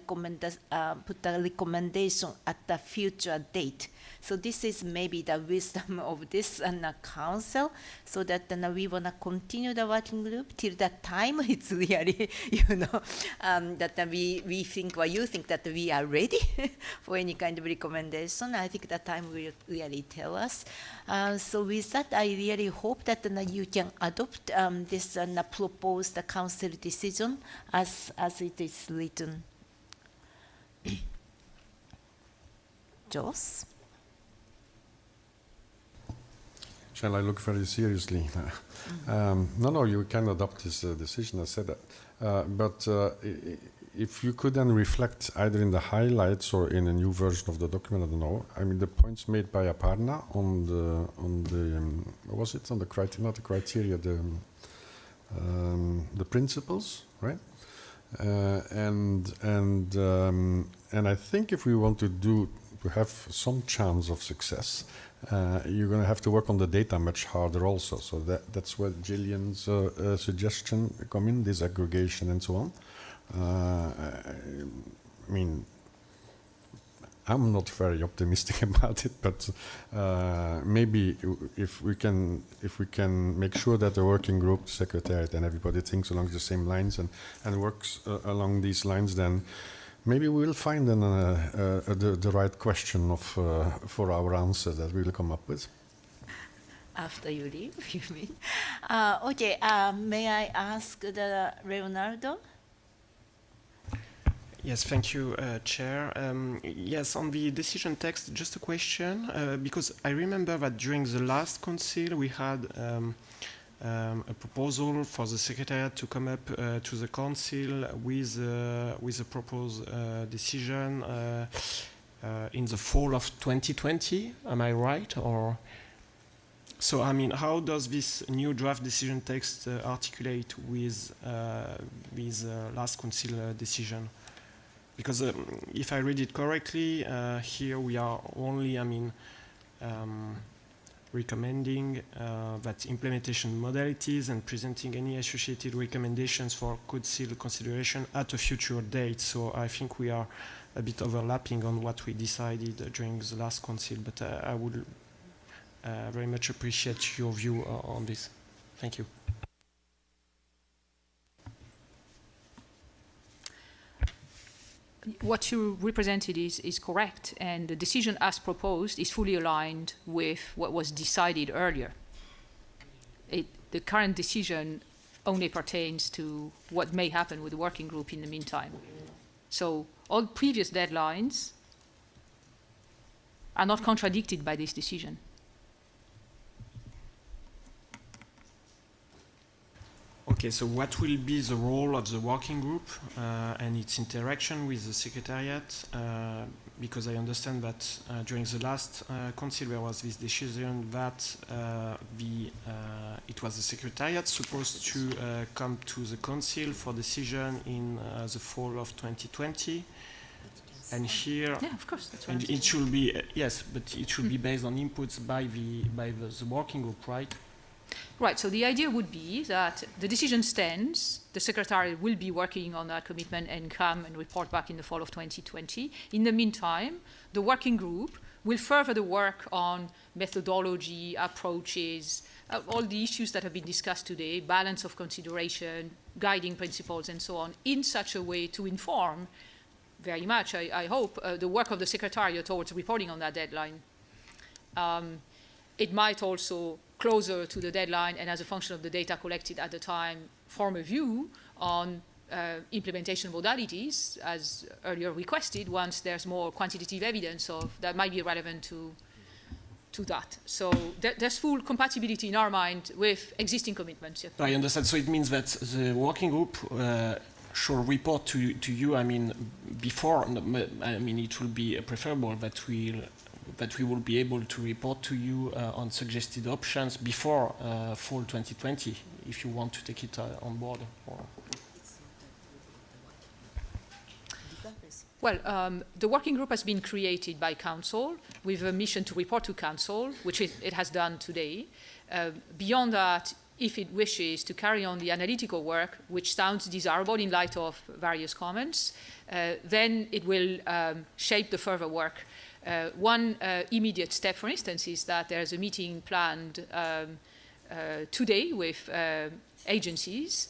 recommendation at the future date. So this is maybe the wisdom of this council, so that we want to continue the working group till that time it's really, that we think, or you think that we are ready for any kind of recommendation. I think that time will really tell us. So with that, I really hope that you can adopt this proposed council decision as it is written. Geoff? Shall I look very seriously? No, you can adopt this decision, I said that. But if you could then reflect either in the highlights or in a new version of the document, I don't know. I mean, the points made by Aparna on the what was it, on the criteria, not the criteria, the principles, right? And I think if we want to have some chance of success, you're going to have to work on the data much harder also. So that's where Gillian's suggestion come in, disaggregation and so on. I mean, I'm not very optimistic about it, but maybe if we can make sure that the working group, the Secretariat, and everybody thinks along the same lines and works along these lines, then maybe we will find the right question for our answer that we will come up with. After you leave, you mean? Okay, may I ask the Leonardo? Yes, thank you, Chair. Yes, on the decision text, just a question, because I remember that during the last Council we had a proposal for the Secretariat to come up to the Council with a proposed decision in the fall of 2020. Am I right? Or so, I mean, how does this new draft decision text articulate with last Council decision? Because if I read it correctly, here we are only, recommending that implementation modalities and presenting any associated recommendations for Council consideration at a future date. So I think we are a bit overlapping on what we decided during the last Council, but I would very much appreciate your view on this. Thank you. What you represented is correct, and the decision as proposed is fully aligned with what was decided earlier. The current decision only pertains to what may happen with the working group in the meantime. So all previous deadlines are not contradicted by this decision. Okay, so what will be the role of the working group and its interaction with the Secretariat? Because I understand that during the last Council there was this decision that it was the Secretariat supposed to come to the Council for decision in the fall of 2020. And here, yeah, of course, that's and right. it should be yes, but it should be based on inputs by the working group, right? Right, so the idea would be that the decision stands, the Secretariat will be working on that commitment and come and report back in the fall of 2020. In the meantime, the working group will further the work on methodology, approaches, all the issues that have been discussed today, balance of consideration, guiding principles, and so on, in such a way to inform very much, I hope, the work of the Secretariat towards reporting on that deadline. It might also, closer to the deadline and as a function of the data collected at the time, form a view on implementation modalities, as earlier requested, once there's more quantitative evidence of that might be relevant to that. So there's full compatibility in our mind with existing commitments. Yeah. I understand. So it means that the working group should report to you, before, it will be preferable that we will be able to report to you on suggested options before fall 2020, if you want to take it on board. Well, the working group has been created by Counsel with a mission to report to Counsel, which it has done today. Beyond that, if it wishes to carry on the analytical work, which sounds desirable in light of various comments, then it will shape the further work. One immediate step, for instance, is that there's a meeting planned today with agencies,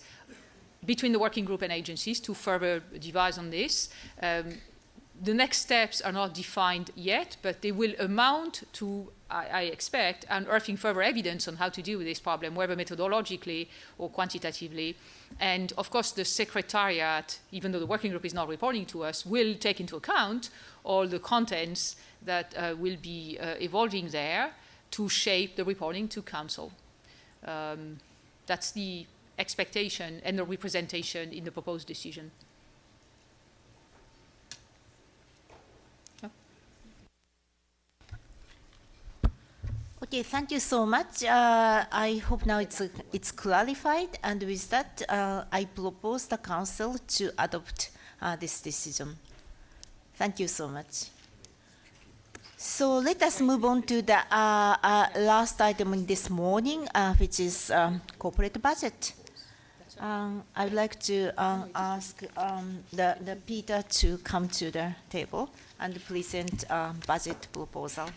between the working group and agencies, to further devise on this. The next steps are not defined yet, but they will amount to, I expect, unearthing further evidence on how to deal with this problem, whether methodologically or quantitatively. And of course, the Secretariat, even though the working group is not reporting to us, will take into account all the contents that will be evolving there to shape the reporting to Council. That's the expectation and the representation in the proposed decision. Okay, thank you so much. I hope now it's clarified, and with that, I propose the Council to adopt this decision. Thank you so much. So let us move on to the last item in this morning, which is corporate budget. I would like to ask the Peter to come to the table and present budget proposal.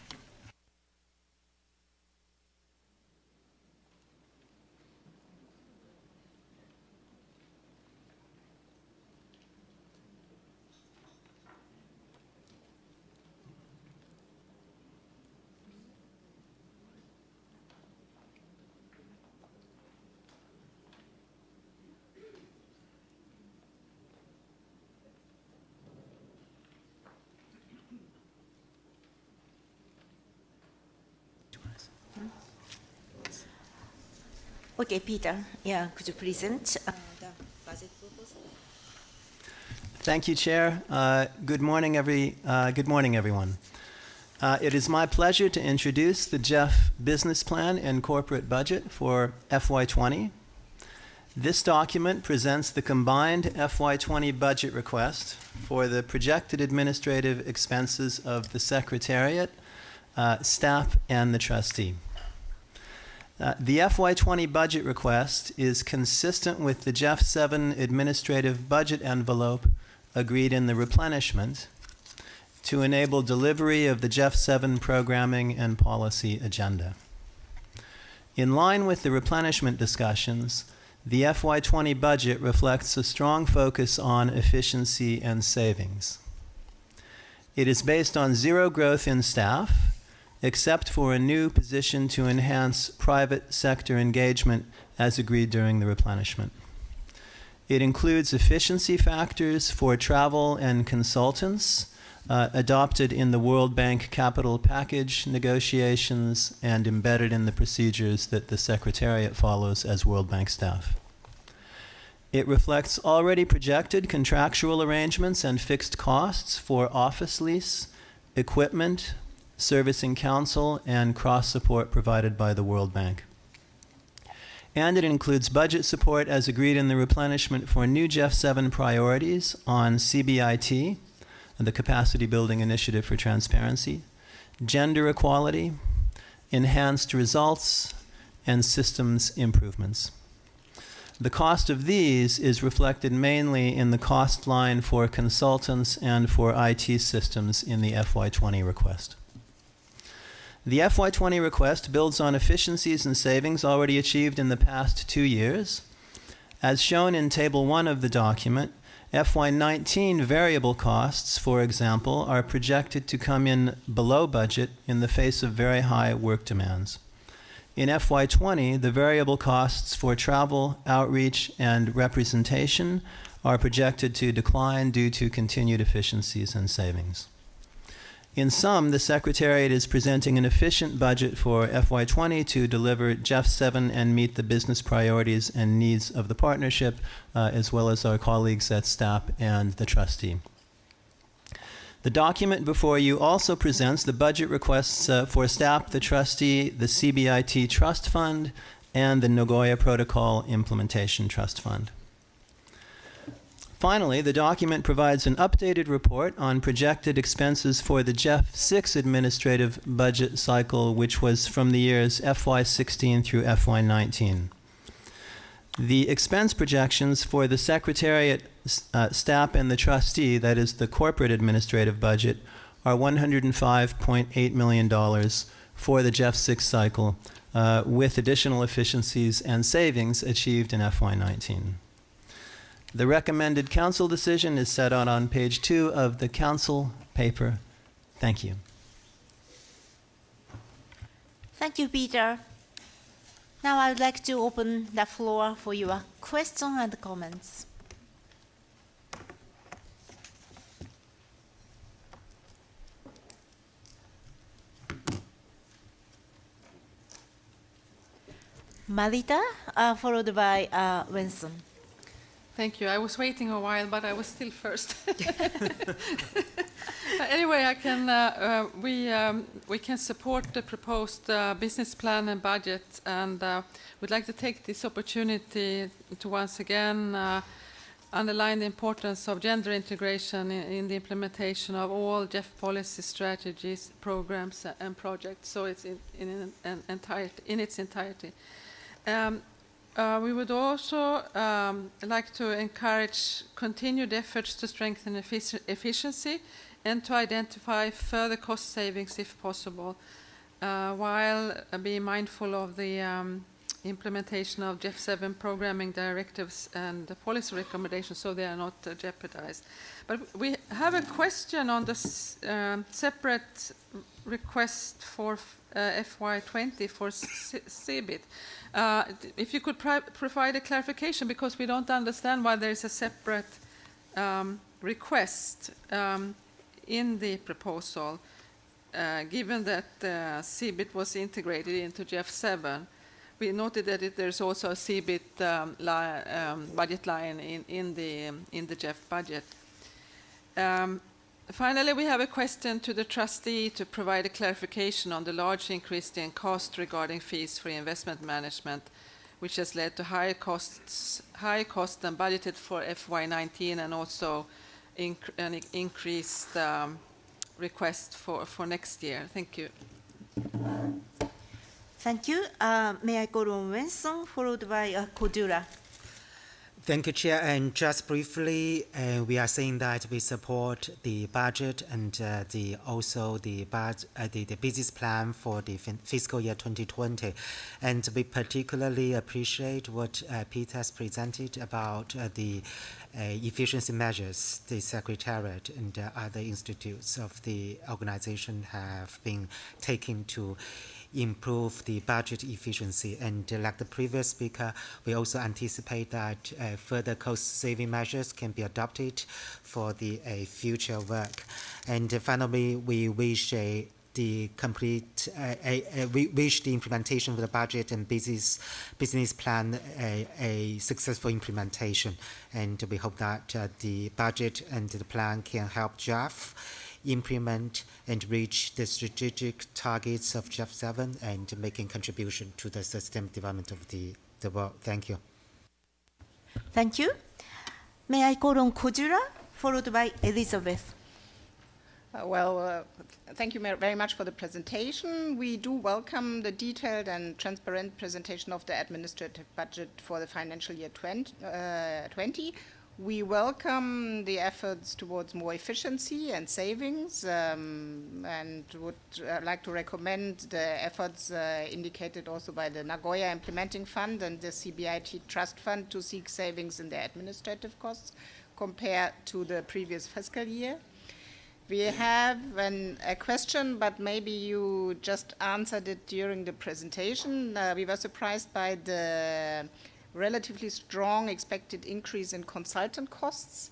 Okay, Peter, yeah, could you present the budget proposal? Thank you, Chair. Good morning, everyone. It is my pleasure to introduce the GEF business plan and corporate budget for FY20. This document presents the combined FY20 budget request for the projected administrative expenses of the Secretariat, staff, and the trustee. The FY20 budget request is consistent with the GEF 7 administrative budget envelope agreed in the replenishment to enable delivery of the GEF 7 programming and policy agenda. In line with the replenishment discussions, the FY20 budget reflects a strong focus on efficiency and savings. It is based on zero growth in staff, except for a new position to enhance private sector engagement as agreed during the replenishment. It includes efficiency factors for travel and consultants adopted in the World Bank capital package negotiations and embedded in the procedures that the Secretariat follows as World Bank staff. It reflects already projected contractual arrangements and fixed costs for office lease, equipment, servicing counsel, and cross-support provided by the World Bank. And it includes budget support as agreed in the replenishment for new GEF 7 priorities on CBIT, the Capacity Building Initiative for Transparency, gender equality, enhanced results, and systems improvements. The cost of these is reflected mainly in the cost line for consultants and for IT systems in the FY20 request. The FY20 request builds on efficiencies and savings already achieved in the past 2 years. As shown in Table 1 of the document, FY19 variable costs, for example, are projected to come in below budget in the face of very high work demands. In FY20, the variable costs for travel, outreach, and representation are projected to decline due to continued efficiencies and savings. In sum, the Secretariat is presenting an efficient budget for FY20 to deliver GEF 7 and meet the business priorities and needs of the partnership, as well as our colleagues at STAP and the trustee. The document before you also presents the budget requests for STAP, the trustee, the CBIT Trust Fund, and the Nagoya Protocol Implementation Trust Fund. Finally, the document provides an updated report on projected expenses for the GEF 6 administrative budget cycle, which was from the years FY16 through FY19. The expense projections for the Secretariat, STAP, and the trustee, that is the corporate administrative budget, are $105.8 million for the GEF 6 cycle, with additional efficiencies and savings achieved in FY19. The recommended Council decision is set out on page 2 of the Council paper. Thank you. Thank you, Peter. Now I would like to open the floor for your questions and comments. Marita, followed by Wenson. Thank you. I was waiting a while, but I was still first. Anyway, we can support the proposed business plan and budget, and would like to take this opportunity to once again underline the importance of gender integration in the implementation of all GEF policy strategies, programs, and projects. So it's in its entirety. We would also like to encourage continued efforts to strengthen efficiency and to identify further cost savings if possible, while being mindful of the implementation of GEF 7 programming directives and the policy recommendations so they are not jeopardized. But we have a question on the separate request for FY20 for CBIT. If you could provide a clarification, because we don't understand why there is a separate request in the proposal, given that CBIT was integrated into GEF 7. We noted that there's also a CBIT budget line in the GEF budget. Finally, we have a question to the trustee to provide a clarification on the large increase in cost regarding fees for investment management, which has led to higher costs than budgeted for FY19, and also an increased request for next year. Thank you. Thank you. May I call on Wenson, followed by Kodura. Thank you, Chair. And just briefly, we are saying that we support the budget and also the business plan for the fiscal year 2020. And we particularly appreciate what Peter has presented about the efficiency measures the Secretariat and other institutes of the organization have been taking to improve the budget efficiency. And like the previous speaker, we also anticipate that further cost-saving measures can be adopted for the future work. And finally, we wish we wish the implementation of the budget and business plan a successful implementation. And we hope that the budget and the plan can help Geoff implement and reach the strategic targets of GEF 7 and making contribution to the sustainable development of the world. Thank you. Thank you. May I call on Kodura, followed by Elizabeth. Thank you very much for the presentation. We do welcome the detailed and transparent presentation of the administrative budget for the financial year 2020. We welcome the efforts towards more efficiency and savings, and would like to recommend the efforts indicated also by the Nagoya Implementing Fund and the CBIT Trust Fund to seek savings in their administrative costs compared to the previous fiscal year. We have a question, but maybe you just answered it during the presentation. We were surprised by the relatively strong expected increase in consultant costs.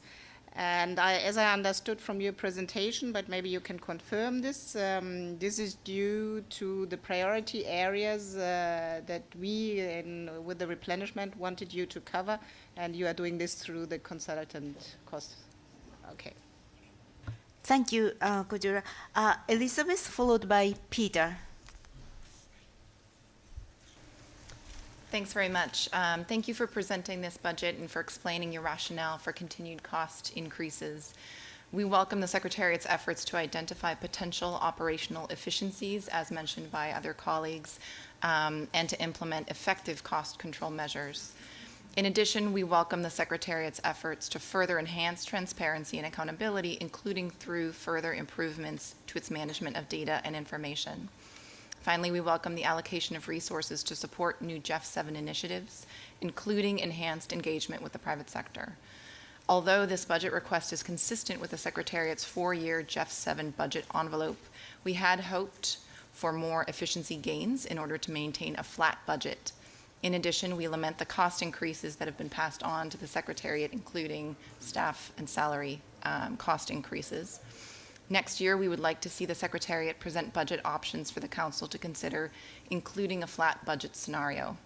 And as I understood from your presentation, but maybe you can confirm this, this is due to the priority areas that we, with the replenishment, wanted you to cover, and you are doing this through the consultant costs. Okay. Thank you, Kodura. Elizabeth, followed by Peter. Thanks very much. Thank you for presenting this budget and for explaining your rationale for continued cost increases. We welcome the Secretariat's efforts to identify potential operational efficiencies, as mentioned by other colleagues, and to implement effective cost control measures. In addition, we welcome the Secretariat's efforts to further enhance transparency and accountability, including through further improvements to its management of data and information. Finally, we welcome the allocation of resources to support new GEF 7 initiatives, including enhanced engagement with the private sector. Although this budget request is consistent with the Secretariat's 4-year GEF 7 budget envelope, we had hoped for more efficiency gains in order to maintain a flat budget. In addition, we lament the cost increases that have been passed on to the Secretariat, including staff and salary cost increases. Next year, we would like to see the Secretariat present budget options for the Council to consider, including a flat budget scenario.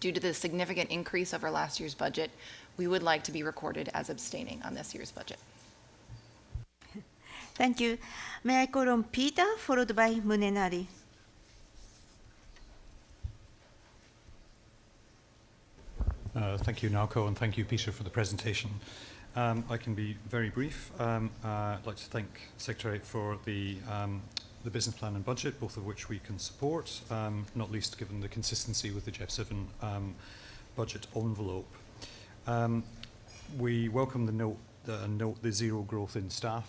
due to the significant increase over last year's budget, we would like to be recorded as abstaining on this year's budget. Thank you. May I call on Peter, followed by Munenari? Thank you, Naoko, and thank you, Peter, for the presentation. I can be very brief. I'd like to thank the Secretariat for the business plan and budget, both of which we can support, not least given the consistency with the GEF7 budget envelope. We welcome the zero growth in staff,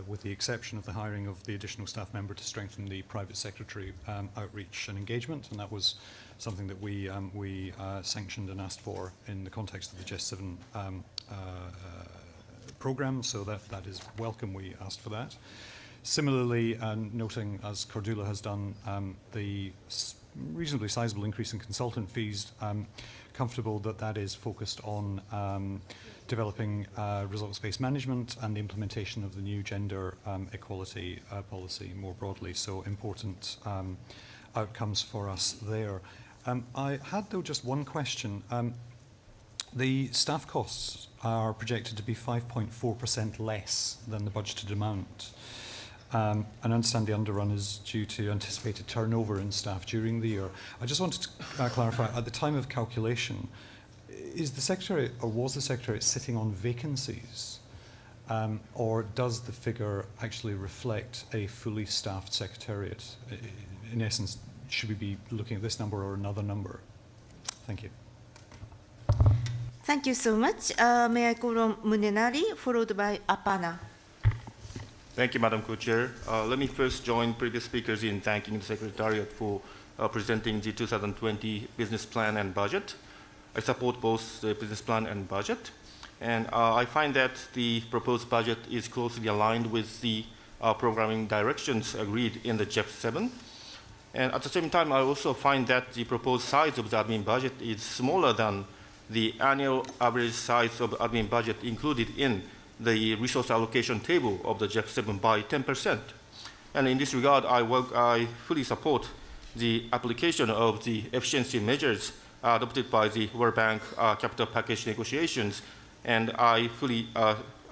with the exception of the hiring of the additional staff member to strengthen the private secretary outreach and engagement, and that was something that we sanctioned and asked for in the context of the GEF7 programme, so that is welcome. We asked for that. Similarly, noting, as Cordula has done, the reasonably sizable increase in consultant fees, comfortable that is focused on developing results-based management and the implementation of the new gender equality policy more broadly, so important outcomes for us there. I had, though, just one question. The staff costs are projected to be 5.4% less than the budgeted amount. And I understand the underrun is due to anticipated turnover in staff during the year. I just wanted to clarify, at the time of calculation, is the Secretariat, or was the Secretariat sitting on vacancies? Or does the figure actually reflect a fully staffed Secretariat? In essence, should we be looking at this number or another number? Thank you. Thank you so much. May I call on Munenari, followed by Apana? Thank you, Madam Co-Chair. Let me first join previous speakers in thanking the Secretariat for presenting the 2020 business plan and budget. I support both the business plan and budget. And I find that the proposed budget is closely aligned with the programming directions agreed in the GEF7. And at the same time, I also find that the proposed size of the admin budget is smaller than the annual average size of admin budget included in the resource allocation table of the GEF7 by 10%. And in this regard, I fully support the application of the efficiency measures adopted by the World Bank capital package negotiations. And I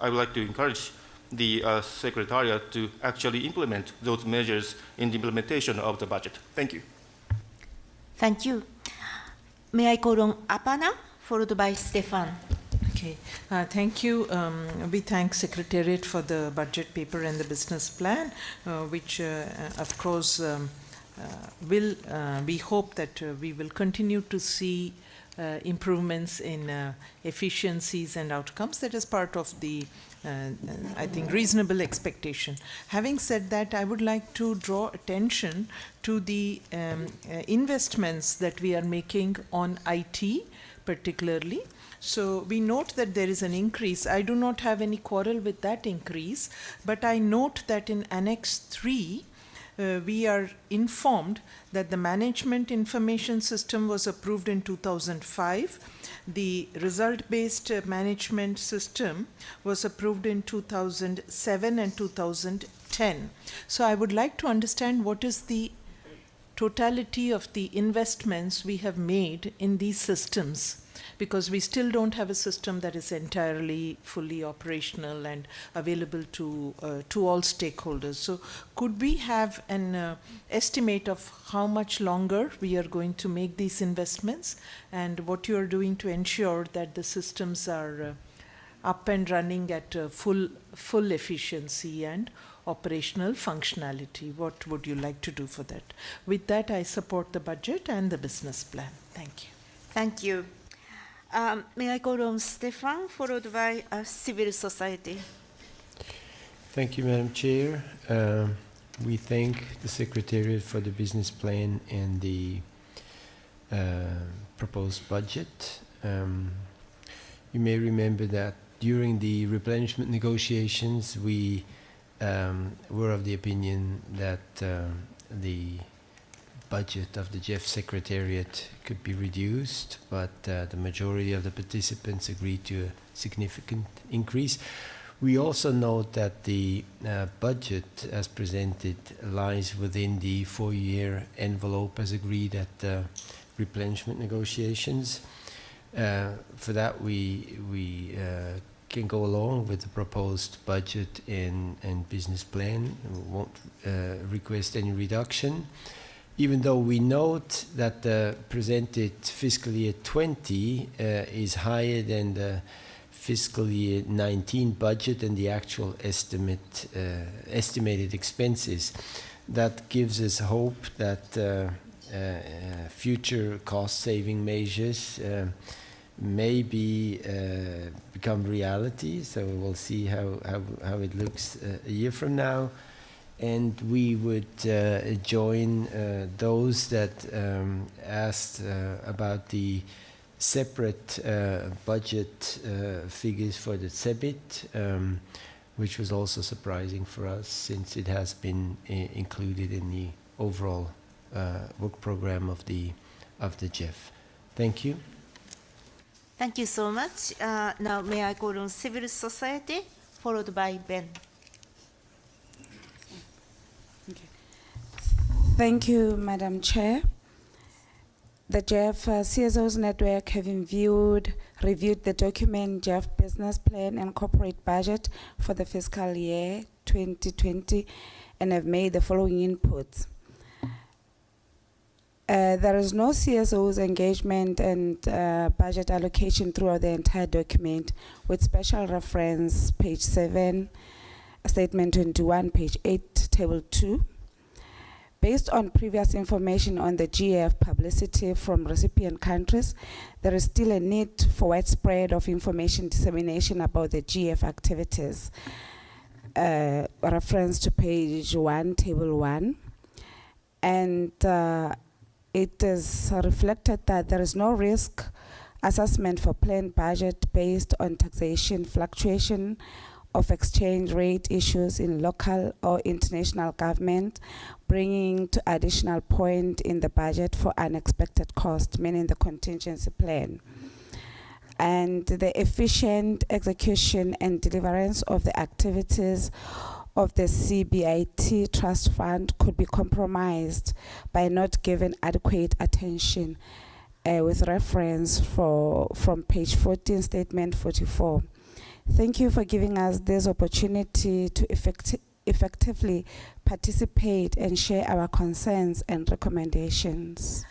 would like to encourage the Secretariat to actually implement those measures in the implementation of the budget. Thank you. Thank you. May I call on Apana, followed by Stefan? Okay, thank you. We thank Secretariat for the budget paper and the business plan, which of course we hope that we will continue to see improvements in efficiencies and outcomes. That is part of the, I think, reasonable expectation. Having said that, I would like to draw attention to the investments that we are making on IT, particularly. So we note that there is an increase. I do not have any quarrel with that increase, but I note that in Annex 3, we are informed that the management information system was approved in 2005. The result-based management system was approved in 2007 and 2010. So I would like to understand what is the totality of the investments we have made in these systems, because we still don't have a system that is entirely fully operational and available to all stakeholders. So could we have an estimate of how much longer we are going to make these investments and what you are doing to ensure that the systems are up and running at full efficiency and operational functionality? What would you like to do for that? With that, I support the budget and the business plan. Thank you. Thank you. May I call on Stefan, followed by civil society? Thank you, Madam Chair. We thank the Secretariat for the business plan and the proposed budget. You may remember that during the replenishment negotiations, we were of the opinion that the budget of the GEF Secretariat could be reduced, but the majority of the participants agreed to a significant increase. We also note that the budget as presented lies within the 4-year envelope as agreed at the replenishment negotiations. For that, we can go along with the proposed budget and business plan. We won't request any reduction, even though we note that the presented fiscal year 20 is higher than the fiscal year 19 budget and the actual estimated expenses. That gives us hope that future cost-saving measures may become reality. So we'll see how it looks a year from now. And we would join those that asked about the separate budget figures for the CEBIT, which was also surprising for us since it has been included in the overall work program of the GEF. Thank you. Thank you so much. Now may I call on civil society, followed by Ben. Thank you, Madam Chair. The GEF CSOs network having reviewed the document GEF Business Plan and Corporate Budget for the fiscal year 2020 and have made the following inputs. There is no CSO's engagement and budget allocation throughout the entire document, with special reference page 7, statement 21, page 8, table 2. Based on previous information on the GEF publicity from recipient countries, there is still a need for widespread of information dissemination about the GEF activities. Reference to page 1, table 1. And it is reflected that there is no risk assessment for planned budget based on taxation fluctuation of exchange rate issues in local or international government, bringing to additional point in the budget for unexpected cost, meaning the contingency plan. And the efficient execution and deliverance of the activities of the CBIT Trust Fund could be compromised by not giving adequate attention, with reference from page 14, statement 44. Thank you for giving us this opportunity to effectively participate and share our concerns and recommendations.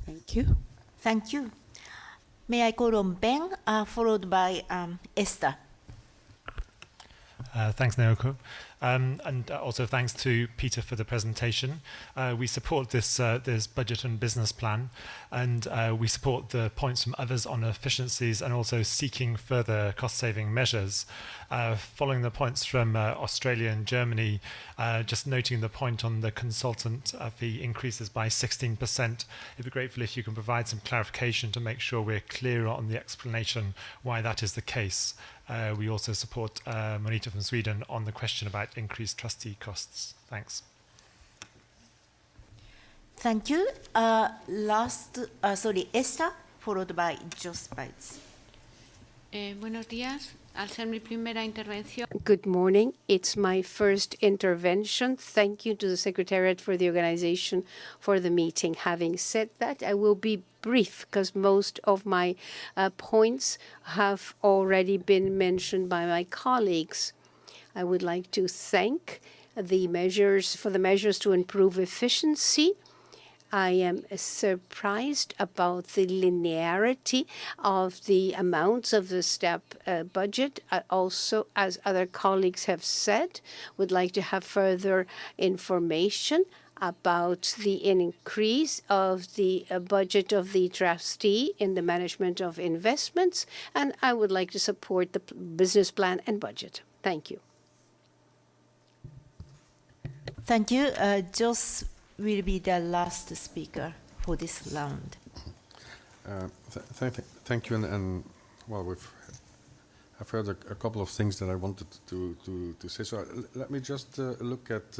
Thank you. Thank you. May I call on Ben, followed by Esther. Thanks, Naoko. And also thanks to Peter for the presentation. We support this budget and business plan, and we support the points from others on efficiencies and also seeking further cost-saving measures. Following the points from Australia and Germany, just noting the point on the consultant fee increases by 16%, it'd be grateful if you can provide some clarification to make sure we're clear on the explanation why that is the case. We also support Monita from Sweden on the question about increased trustee costs. Thanks. Thank you. Esther, followed by Geoff. Buenos días. Al ser mi primera intervención. Good morning. It's my first intervention. Thank you to the Secretariat for the organization for the meeting. Having said that, I will be brief because most of my points have already been mentioned by my colleagues. I would like to thank the measures to improve efficiency. I am surprised about the linearity of the amounts of the STEP budget. Also, as other colleagues have said, would like to have further information about the increase of the budget of the trustee in the management of investments, and I would like to support the business plan and budget. Thank you. Thank you. Geoff will be the last speaker for this round. Thank you, and well, I've heard a couple of things that I wanted to say. So let me just look at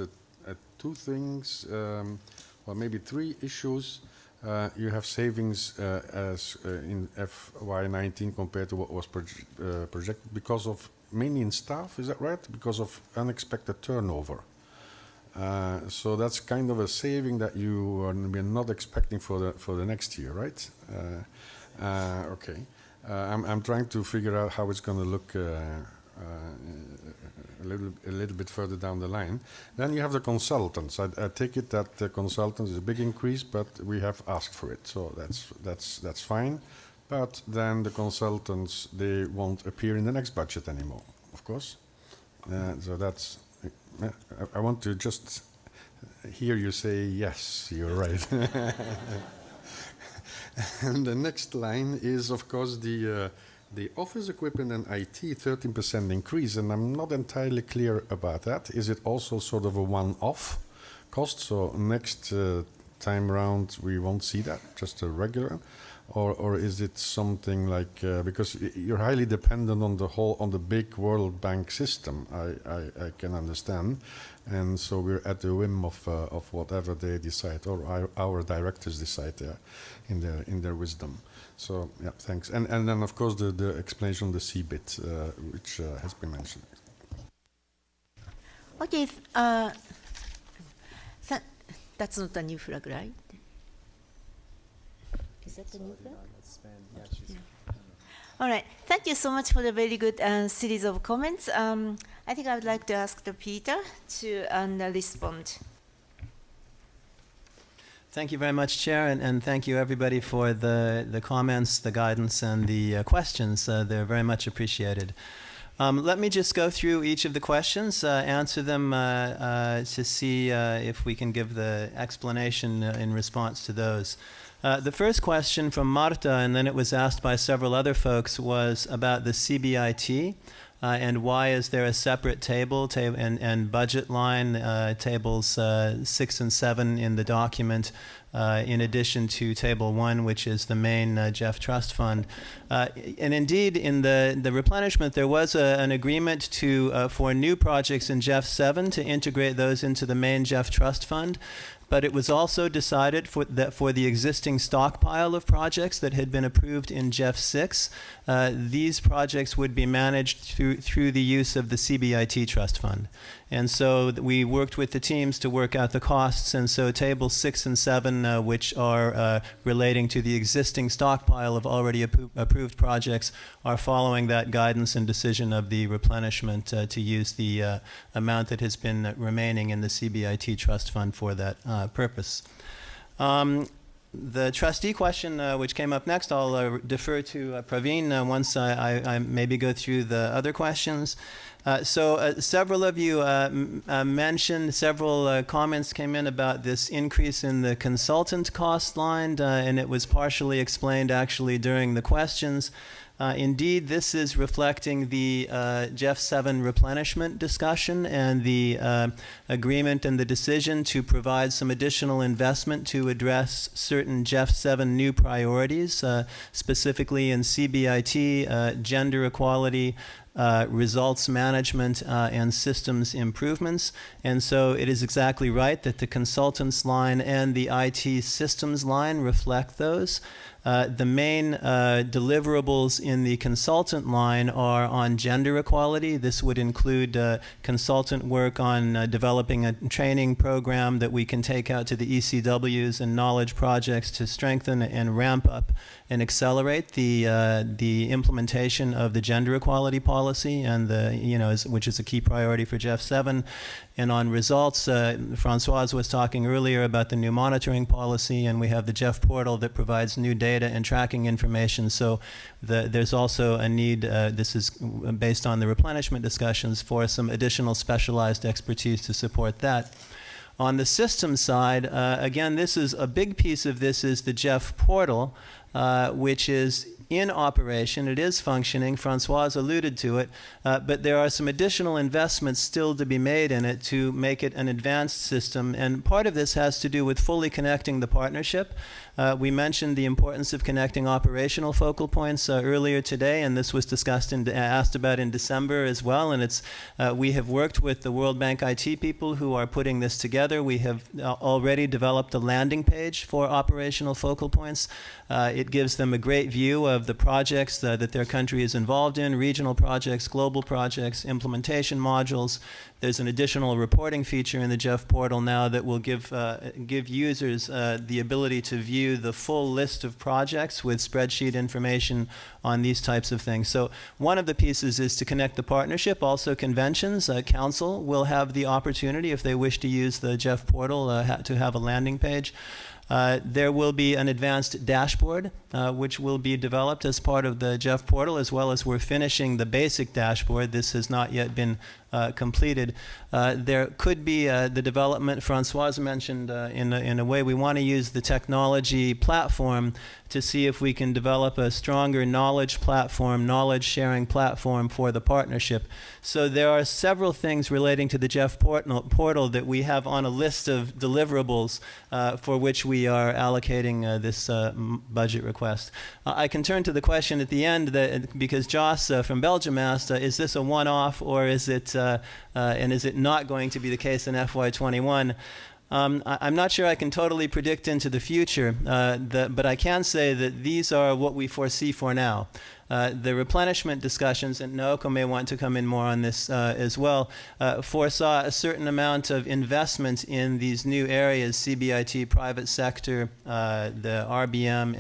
two things, well, maybe three issues. You have savings as in FY19 compared to what was projected because of mainly in staff. Is that right? Because of unexpected turnover. So that's kind of a saving that we're not expecting for the next year, right? Okay. I'm trying to figure out how it's going to look a little bit further down the line. Then you have the consultants. I take it that the consultants is a big increase, but we have asked for it, so that's fine. But then the consultants, they won't appear in the next budget anymore, of course. So that's. I want to just hear you say yes. You're right. And the next line is, of course, the office equipment and IT 13% increase, and I'm not entirely clear about that. Is it also sort of a one-off cost? So next time round we won't see that, just a regular, or is it something like because you're highly dependent on the big World Bank system? I can understand, and so we're at the whim of whatever they decide, or our directors decide in their wisdom. So yeah, thanks. And then of course the explanation on the CBIT, which has been mentioned. Okay, that's not a new flag, right? Is that the new flag? Yeah. All right. Thank you so much for the very good series of comments. I think I would like to ask Peter to respond. Thank you very much, Chair, and thank you everybody for the comments, the guidance, and the questions. They're very much appreciated. Let me just go through each of the questions, answer them to see if we can give the explanation in response to those. The first question from Marta, and then it was asked by several other folks, was about the CBIT. And why is there a separate table and budget line, tables 6 and 7 in the document, in addition to table 1, which is the main GEF trust fund. And indeed, in the replenishment, there was an agreement for new projects in GEF 7 to integrate those into the main GEF trust fund. But it was also decided that for the existing stockpile of projects that had been approved in GEF 6, these projects would be managed through the use of the CBIT Trust Fund. And so we worked with the teams to work out the costs, and so tables 6 and 7, which are relating to the existing stockpile of already approved projects, are following that guidance and decision of the replenishment to use the amount that has been remaining in the CBIT Trust Fund for that purpose. The trustee question, which came up next, I'll defer to Praveen once I maybe go through the other questions. So several of you mentioned, several comments came in about this increase in the consultant cost line, and it was partially explained actually during the questions. Indeed, this is reflecting the GEF 7 replenishment discussion and the agreement and the decision to provide some additional investment to address certain GEF 7 new priorities, specifically in CBIT, gender equality, results management, and systems improvements. And so it is exactly right that the consultants line and the IT systems line reflect those. The main deliverables in the consultant line are on gender equality. This would include consultant work on developing a training program that we can take out to the ECWs and knowledge projects to strengthen and ramp up and accelerate the implementation of the gender equality policy, and which is a key priority for GEF 7. And on results, Françoise was talking earlier about the new monitoring policy, and we have the GEF portal that provides new data and tracking information. So there's also a need, this is based on the replenishment discussions, for some additional specialized expertise to support that. On the system side, again, this is a big piece of this is the GEF portal, which is in operation. It is functioning. Françoise alluded to it, but there are some additional investments still to be made in it to make it an advanced system, and part of this has to do with fully connecting the partnership. We mentioned the importance of connecting operational focal points earlier today, and this was discussed and asked about in December as well. And it's we have worked with the World Bank IT people who are putting this together. We have already developed a landing page for operational focal points. It It gives them a great view of the projects that their country is involved in, regional projects, global projects, implementation modules. There's an additional reporting feature in the GEF portal now that will give users the ability to view the full list of projects with spreadsheet information on these types of things. So one of the pieces is to connect the partnership. Also conventions, Counsel will have the opportunity, if they wish to use the GEF portal, to have a landing page. There will be an advanced dashboard, which will be developed as part of the GEF portal, as well as we're finishing the basic dashboard. This has not yet been completed. There could be the development Françoise mentioned in a way. We want to use the technology platform to see if we can develop a stronger knowledge platform, knowledge sharing platform for the partnership. So there are several things relating to the GEF portal that we have on a list of deliverables for which we are allocating this budget request. I can turn to the question at the end because Joss from Belgium asked, is this a one-off or is it and is it not going to be the case in FY21? I'm not sure I can totally predict into the future, but I can say that these are what we foresee for now. The replenishment discussions, and Naoko may want to come in more on this as well, foresaw a certain amount of investment in these new areas, CBIT, private sector, the RBM,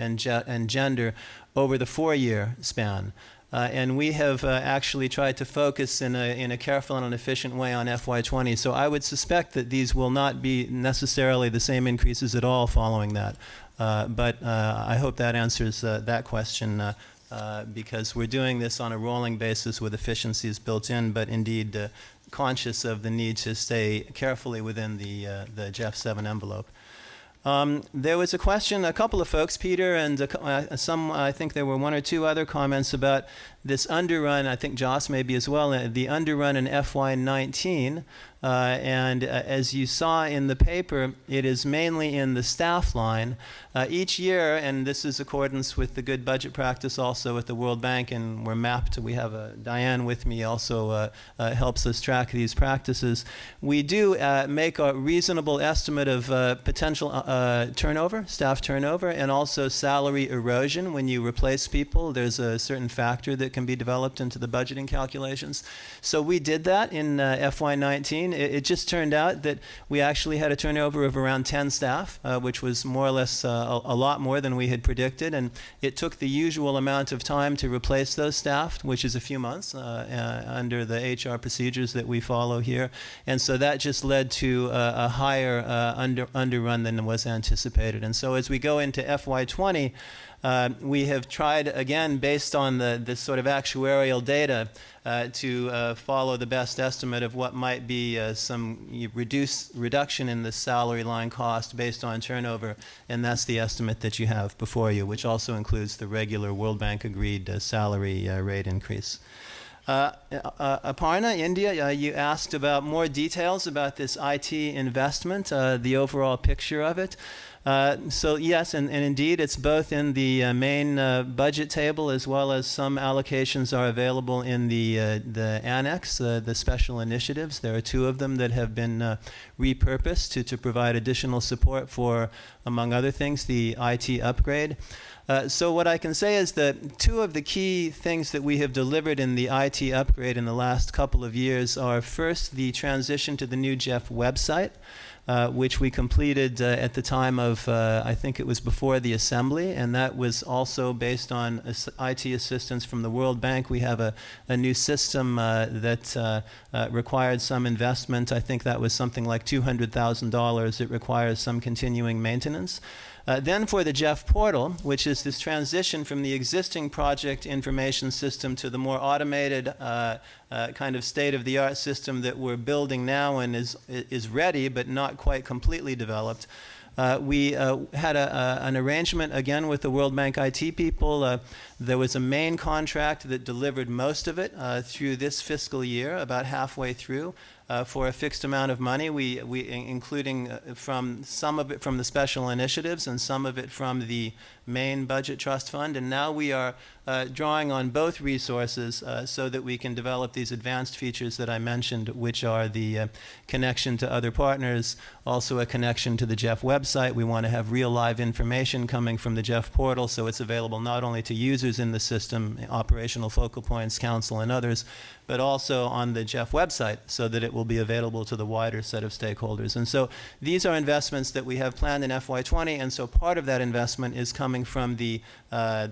and gender, over the 4-year span. And we have actually tried to focus in a careful and an efficient way on FY20. So I would suspect that these will not be necessarily the same increases at all following that. But I hope that answers that question because we're doing this on a rolling basis with efficiencies built in, but indeed conscious of the need to stay carefully within the GEF 7 envelope. There was a question, a couple of folks, Peter and some, I think there were 1 or 2 other comments about this underrun, I think Joss maybe as well, the underrun in FY19. And as you saw in the paper, it is mainly in the staff line. Each year, and this is accordance with the good budget practice also at the World Bank, and we're mapped, we have Diane with me also helps us track these practices. We do make a reasonable estimate of potential turnover, staff turnover, and also salary erosion. When you replace people, there's a certain factor that can be developed into the budgeting calculations. So we did that in FY19. It just turned out that we actually had a turnover of around 10 staff, which was more or less a lot more than we had predicted. And it took the usual amount of time to replace those staff, which is a few months under the HR procedures that we follow here. And so that just led to a higher underrun than was anticipated. And so as we go into FY20, we have tried, again, based on this sort of actuarial data, to follow the best estimate of what might be some reduction in the salary line cost based on turnover, and that's the estimate that you have before you, which also includes the regular World Bank agreed salary rate increase. Aparna, India, you asked about more details about this IT investment, the overall picture of it. So yes, and indeed, it's both in the main budget table as well as some allocations are available in the annex, the special initiatives. There are 2 of them that have been repurposed to provide additional support for, among other things, the IT upgrade. So what I can say is that 2 of the key things that we have delivered in the IT upgrade in the last couple of years are first the transition to the new GEF website, which we completed at the time of, I think it was before the assembly, and that was also based on IT assistance from the World Bank. We have a new system that required some investment. I think that was something like $200,000. It requires some continuing maintenance. Then for the GEF portal, which is this transition from the existing project information system to the more automated kind of state-of-the-art system that we're building now and is ready but not quite completely developed. We had an arrangement again with the World Bank IT people. There was a main contract that delivered most of it through this fiscal year, about halfway through. For a fixed amount of money, we including from some of it from the special initiatives and some of it from the main budget trust fund, and now we are drawing on both resources so that we can develop these advanced features that I mentioned, which are the connection to other partners, also a connection to the GEF website. We want to have real live information coming from the GEF portal, so it's available not only to users in the system, operational focal points, counsel, and others, but also on the GEF website so that it will be available to the wider set of stakeholders. And so these are investments that we have planned in FY20, and so part of that investment is coming from the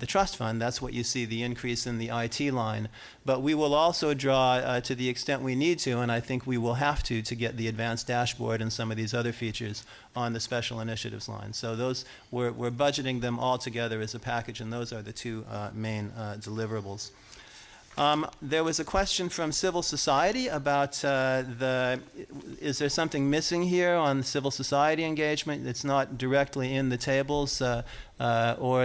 trust fund. That's what you see, the increase in the IT line. But we will also draw to the extent we need to, and I think we will have to get the advanced dashboard and some of these other features on the special initiatives line. So those, we're budgeting them all together as a package, and those are the two main deliverables. There was a question from civil society about is there something missing here on civil society engagement? It's not directly in the tables or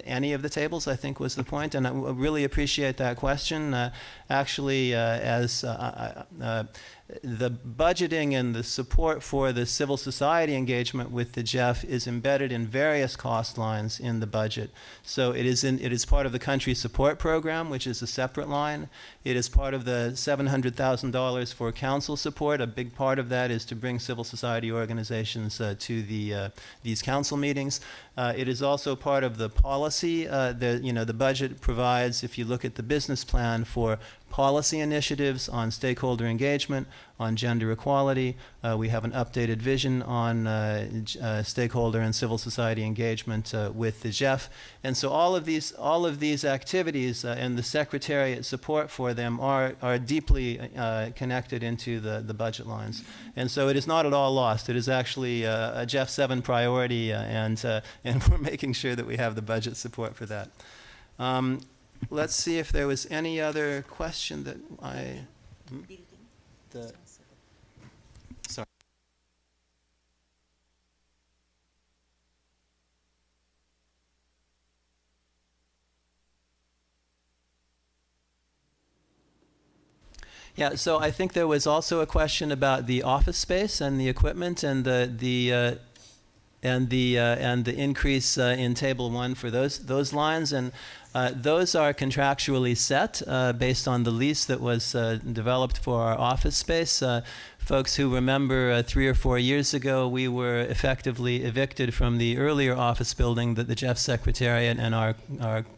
any of the tables, I think was the point, and I really appreciate that question. Actually, as the budgeting and the support for the civil society engagement with the GEF is embedded in various cost lines in the budget. So it is part of the country support program, which is a separate line. It is part of the $700,000 for council support. A big part of that is to bring civil society organizations to these council meetings. It is also part of the policy. The budget provides, if you look at the business plan, for policy initiatives on stakeholder engagement, on gender equality. We have an updated vision on stakeholder and civil society engagement with the GEF. And so all of these activities and the Secretariat support for them are deeply connected into the budget lines. And so it is not at all lost. It is actually a GEF 7 priority, and we're making sure that we have the budget support for that. Let's see if there was any other question that sorry. Yeah, so I think there was also a question about the office space and the equipment and the increase in Table 1 for those lines, and those are contractually set based on the lease that was developed for our office space. Folks who remember 3 or 4 years ago, we were effectively evicted from the earlier office building that the GEF Secretariat and our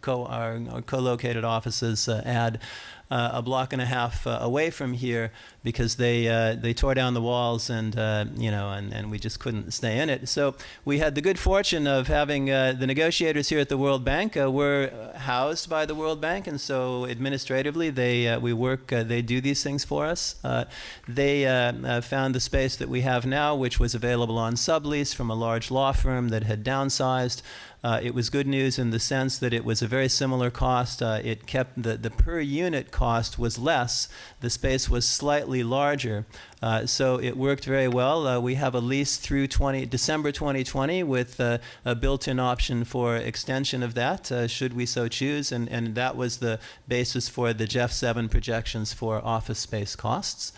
co-located offices had a block and a half away from here because they tore down the walls and we just couldn't stay in it. So we had the good fortune of having the negotiators here at the World Bank were housed by the World Bank, and so administratively they do these things for us. They found the space that we have now, which was available on sublease from a large law firm that had downsized. It was good news in the sense that it was a very similar cost. It kept the per unit cost was less. The space was slightly larger. So it worked very well. We have a lease through December 2020 with a built-in option for extension of that, should we so choose. And that was the basis for the GEF 7 projections for office space costs.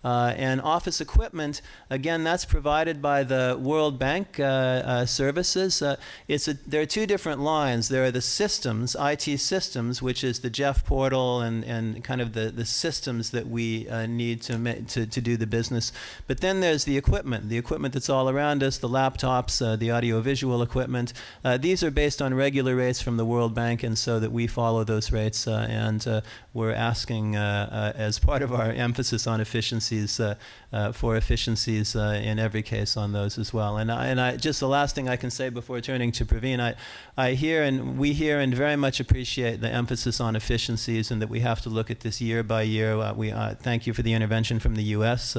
And office equipment, again, that's provided by the World Bank services. There are two different lines. There are the systems, IT systems, which is the GEF portal and kind of the systems that we need to do the business. But then there's the equipment that's all around us, the laptops, the audiovisual equipment. These are based on regular rates from the World Bank, and so that we follow those rates. And we're asking, as part of our emphasis on efficiencies, for efficiencies in every case on those as well. And I just the last thing I can say before turning to Praveen, I hear and we hear and very much appreciate the emphasis on efficiencies and that we have to look at this year by year. We thank you for the intervention from the U.S.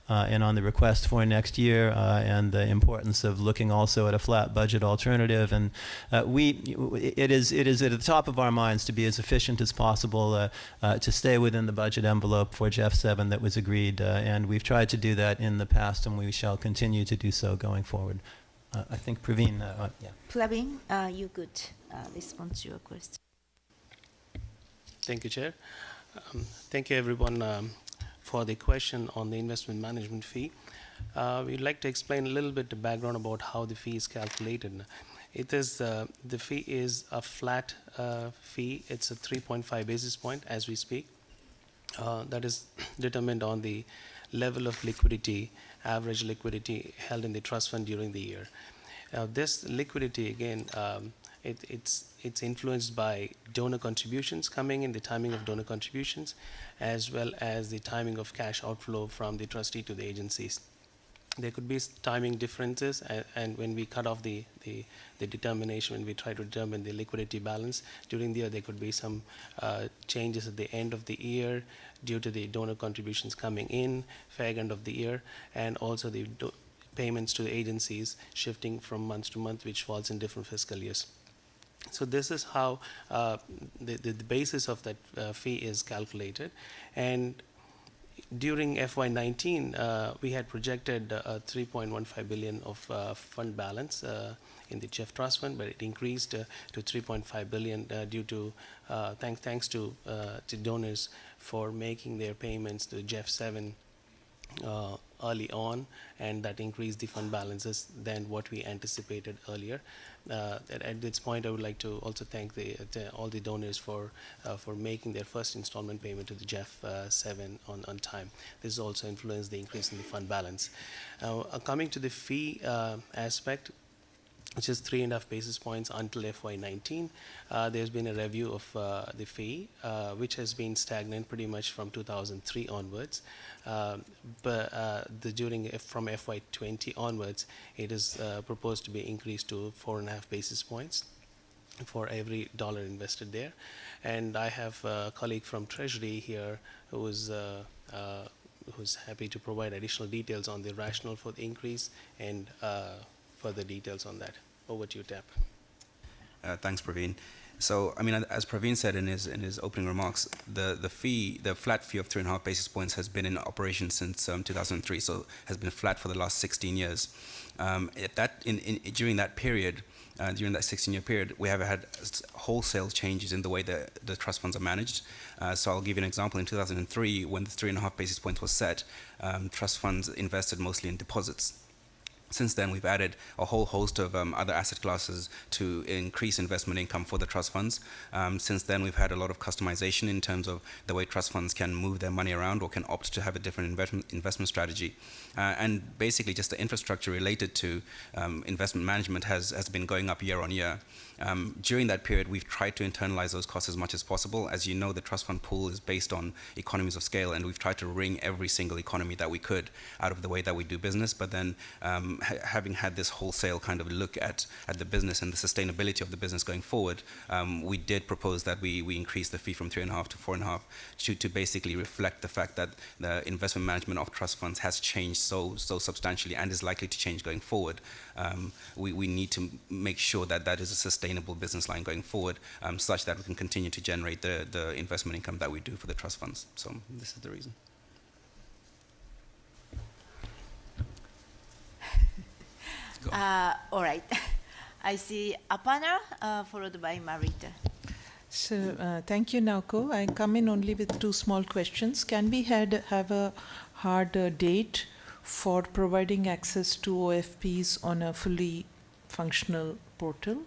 And on the request for next year and the importance of looking also at a flat budget alternative. And it is at the top of our minds to be as efficient as possible to stay within the budget envelope for GEF 7 that was agreed. And we've tried to do that in the past, and we shall continue to do so going forward. I think Praveen, yeah. Praveen, you could respond to your question. Thank you, Chair. Thank you, everyone, for the question on the investment management fee. We'd like to explain a little bit the background about how the fee is calculated. It is the fee is a flat fee. It's a 3.5 basis point as we speak. That is determined on the level of liquidity, average liquidity held in the trust fund during the year. This liquidity, again, it's influenced by donor contributions coming in, the timing of donor contributions, as well as the timing of cash outflow from the trustee to the agencies. There could be timing differences, and when we cut off the determination, when we try to determine the liquidity balance during the year, there could be some changes at the end of the year due to the donor contributions coming in, fag end of the year, and also the payments to the agencies shifting from month to month, which falls in different fiscal years. So this is how the basis of that fee is calculated. And during FY19, we had projected 3.15 billion of fund balance in the GEF trust fund, but it increased to 3.5 billion due to thanks to donors for making their payments to GEF 7 early on, and that increased the fund balances than what we anticipated earlier. At this point, I would like to also thank all the donors for making their first installment payment to the GEF 7 on time. This also influenced the increase in the fund balance. Coming to the fee aspect, which is 3.5 basis points until FY19. There's been a review of the fee, which has been stagnant pretty much from 2003 onwards. But from FY20 onwards, it is proposed to be increased to 4.5 basis points for every dollar invested there. And I have a colleague from Treasury here who's happy to provide additional details on the rationale for the increase and further details on that. Over to you, Tap. Thanks, Praveen. So, I mean, as Praveen said in his opening remarks, the flat fee of 3.5 basis points has been in operation since 2003, so has been flat for the last 16 years. During that period, during that 16-year period, we have had wholesale changes in the way the trust funds are managed. So I'll give you an example. In 2003, when the 3.5 basis points was set, trust funds invested mostly in deposits. Since then, we've added a whole host of other asset classes to increase investment income for the trust funds. Since then, we've had a lot of customization in terms of the way trust funds can move their money around or can opt to have a different investment strategy. And basically, just the infrastructure related to investment management has been going up year on year. During that period, we've tried to internalize those costs as much as possible. As you know, the trust fund pool is based on economies of scale, and we've tried to wring every single economy that we could out of the way that we do business. But then, having had this wholesale kind of look at the business and the sustainability of the business going forward, we did propose that we increase the fee from 3.5 to 4.5 to basically reflect the fact that the investment management of trust funds has changed so substantially and is likely to change going forward. We need to make sure that that is a sustainable business line going forward, such that we can continue to generate the investment income that we do for the trust funds. So this is the reason. All right. I see Apana, followed by Marita. So thank you, Nauko. I come in only with two small questions. Can we have a hard date for providing access to OFPs on a fully functional portal?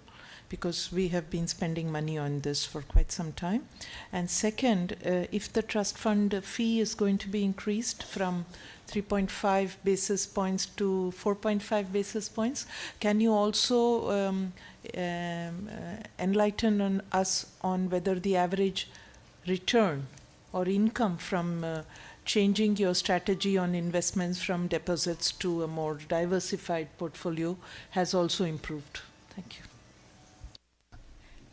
Because we have been spending money on this for quite some time. And second, if the trust fund fee is going to be increased from 3.5 basis points to 4.5 basis points, can you also enlighten us on whether the average return or income from changing your strategy on investments from deposits to a more diversified portfolio has also improved? Thank you.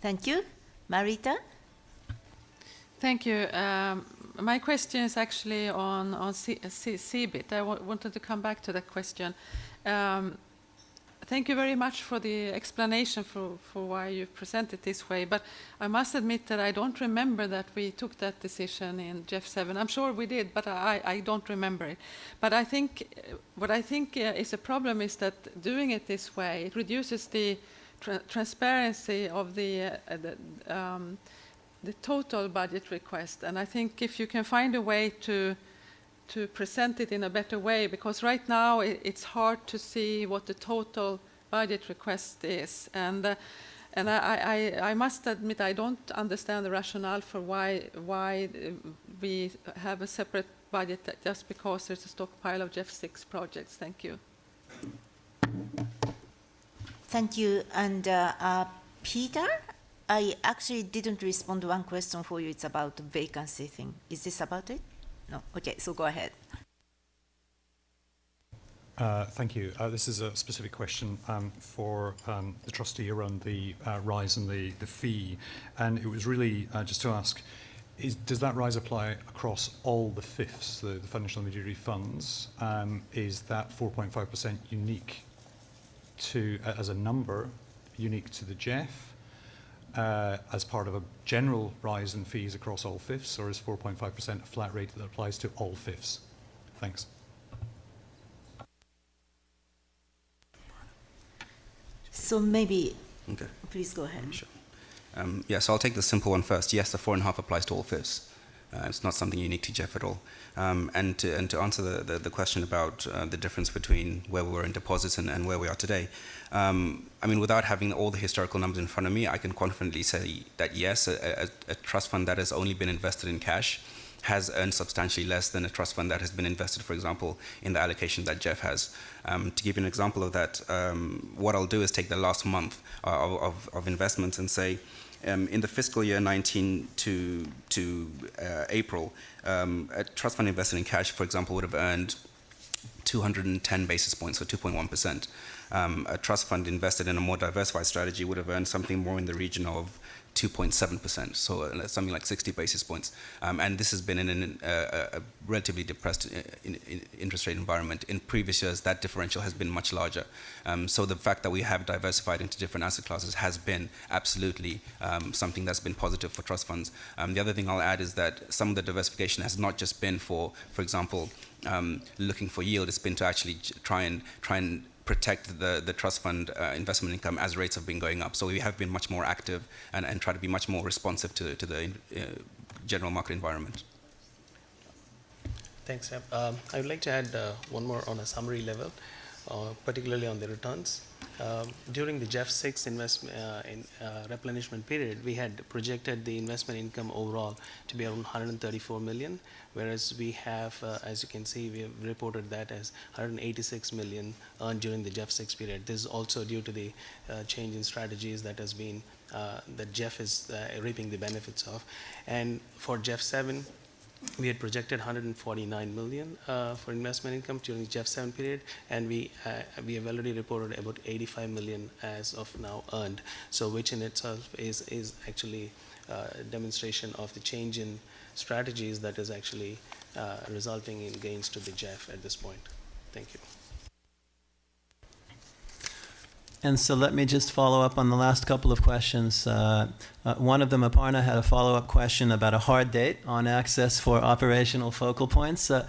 Thank you. Marita? Thank you. My question is actually on CBIT. I wanted to come back to that question. Thank you very much for the explanation for why you presented this way, but I must admit that I don't remember that we took that decision in GEF 7. I'm sure we did, but I don't remember it. But I think what I think is a problem is that doing it this way, it reduces the transparency of the total budget request. And I think if you can find a way to present it in a better way, because right now it's hard to see what the total budget request is. And I must admit I don't understand the rationale for why we have a separate budget just because there's a stockpile of GEF 6 projects. Thank you. Thank you. And Peter, I actually didn't respond to one question for you. It's about the vacancy thing. Is this about it? No. Okay, so go ahead. Thank you. This is a specific question for the trustee around the rise in the fee. And it was really just to ask, does that rise apply across all the FIFs, the financial intermediary funds? Is that 4.5% unique to, as a number, unique to the GEF as part of a general rise in fees across all FIFs, or is 4.5% a flat rate that applies to all FIFs? Thanks. So maybe, okay. Please go ahead. Sure. Yeah, so I'll take the simple one first. Yes, the 4.5 applies to all FIFs. It's not something unique to GEF at all. And to answer the question about the difference between where we were in deposits and where we are today, I mean, without having all the historical numbers in front of me, I can confidently say that yes, a trust fund that has only been invested in cash has earned substantially less than a trust fund that has been invested, for example, in the allocation that GEF has. To give you an example of that, what I'll do is take the last month of investments and say, in the fiscal year 19 to April, a trust fund invested in cash, for example, would have earned 210 basis points, so 2.1%. A trust fund invested in a more diversified strategy would have earned something more in the region of 2.7%, so something like 60 basis points. And this has been in a relatively depressed interest rate environment. In previous years, that differential has been much larger. So the fact that we have diversified into different asset classes has been absolutely something that's been positive for trust funds. The other thing I'll add is that some of the diversification has not just been for example, looking for yield. It's been to actually try and protect the trust fund investment income as rates have been going up. So we have been much more active and try to be much more responsive to the general market environment. Thanks, Sam. I would like to add one more on a summary level, particularly on the returns. During the GEF 6 replenishment period, we had projected the investment income overall to be around 134 million, whereas we have, as you can see, we have reported that as 186 million earned during the GEF 6 period. This is also due to the change in strategies that has been, that GEF is reaping the benefits of. And for GEF 7, we had projected 149 million for investment income during the GEF 7 period, and we have already reported about 85 million as of now earned. So which in itself is actually a demonstration of the change in strategies that is actually resulting in gains to the GEF at this point. Thank you. And so let me just follow up on the last couple of questions. One of them, Aparna, had a follow-up question about a hard date on access for operational focal points. Our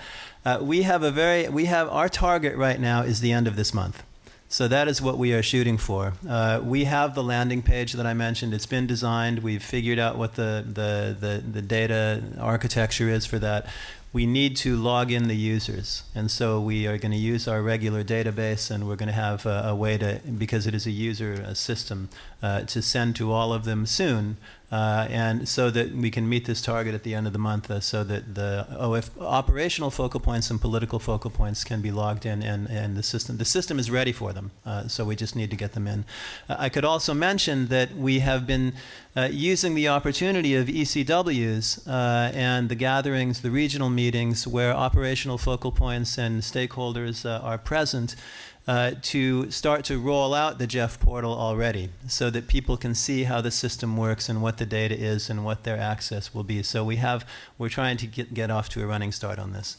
target right now is the end of this month. So that is what we are shooting for. We have the landing page that I mentioned. It's been designed. We've figured out what the data architecture is for that. We need to log in the users. And so we are going to use our regular database, and we're going to have a way to, because it is a user system, to send to all of them soon. And so that we can meet this target at the end of the month, so that the operational focal points and political focal points can be logged in, and the system is ready for them. So we just need to get them in. I could also mention that we have been using the opportunity of ECWs and the gatherings, the regional meetings where operational focal points and stakeholders are present, to start to roll out the GEF portal already, so that people can see how the system works and what the data is and what their access will be. So we're trying to get off to a running start on this.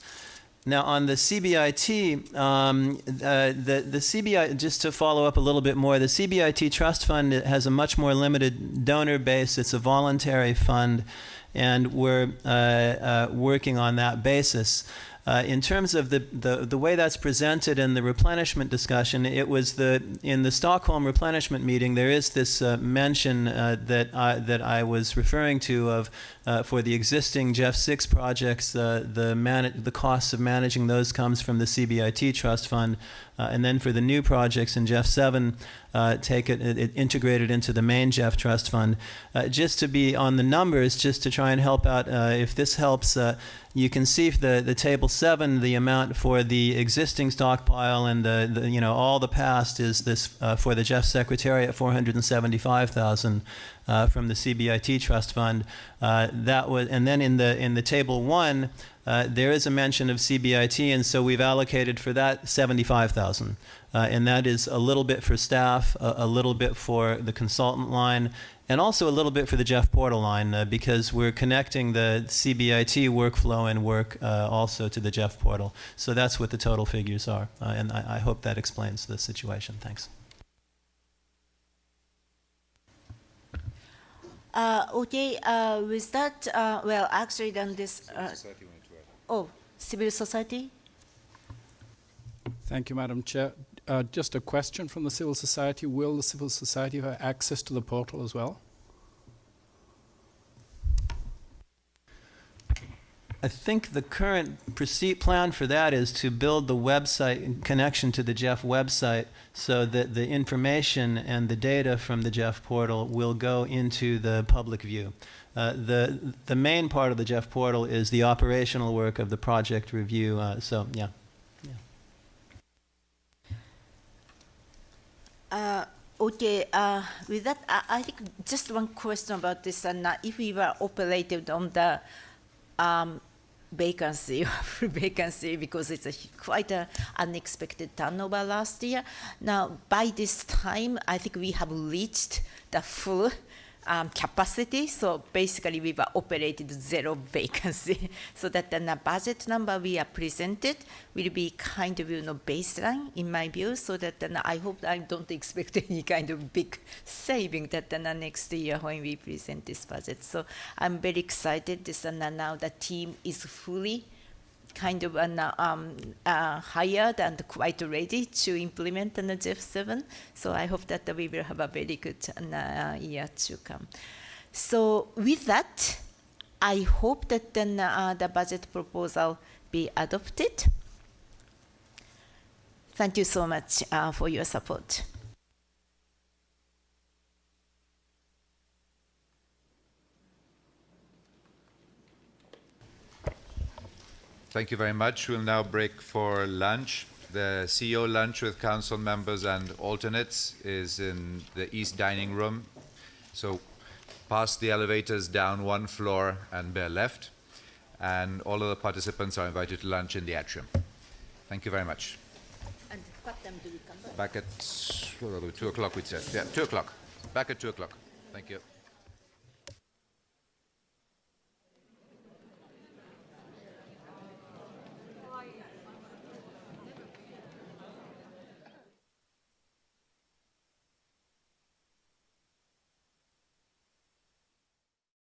Now on the CBIT, the CBI, just to follow up a little bit more, the CBIT Trust Fund has a much more limited donor base. It's a voluntary fund, and we're working on that basis. In terms of the way that's presented in the replenishment discussion, it was in the Stockholm replenishment meeting, there is this mention that I was referring to of for the existing GEF 6 projects, the costs of managing those comes from the CBIT Trust Fund, and then for the new projects in GEF 7, take it integrated into the main GEF Trust Fund. Just to be on the numbers, just to try and help out, if this helps, you can see the table 7, the amount for the existing stockpile and all the past is this for the GEF Secretariat 475,000 from the CBIT Trust Fund. That was, and then in the table 1, there is a mention of CBIT, and so we've allocated for that 75,000. And that is a little bit for staff, a little bit for the consultant line, and also a little bit for the GEF portal line, because we're connecting the CBIT workflow and work also to the GEF portal. So that's what the total figures are, and I hope that explains the situation. Thanks. Okay, with that, well, actually done this. Civil society? Thank you, Madam Chair. Just a question from the civil society. Will the civil society have access to the portal as well? I think the current plan for that is to build the website in connection to the GEF website so that the information and the data from the GEF portal will go into the public view. The main part of the GEF portal is the operational work of the project review. So, yeah. Okay, with that, I think just one question about this, and if we were operated on the vacancy, because it's quite an unexpected turnover last year. Now, by this time, I think we have reached the full capacity. So basically, we were operated 0 vacancy. So that the budget number we are presented will be kind of baseline in my view. So that I hope I don't expect any kind of big saving that next year when we present this budget. So I'm very excited. This now the team is fully kind of hired and quite ready to implement the GEF 7. So I hope that we will have a very good year to come. So with that, I hope that then the budget proposal be adopted. Thank you so much for your support. Thank you very much. We'll now break for lunch. The CEO lunch with council members and alternates is in the East Dining Room. So past the elevators, down 1 floor and bear left. And all of the participants are invited to lunch in the atrium. Thank you very much. And what time do we come back? Back at 2 o'clock, we said. Yeah, 2 o'clock. Back at 2 o'clock. Thank you.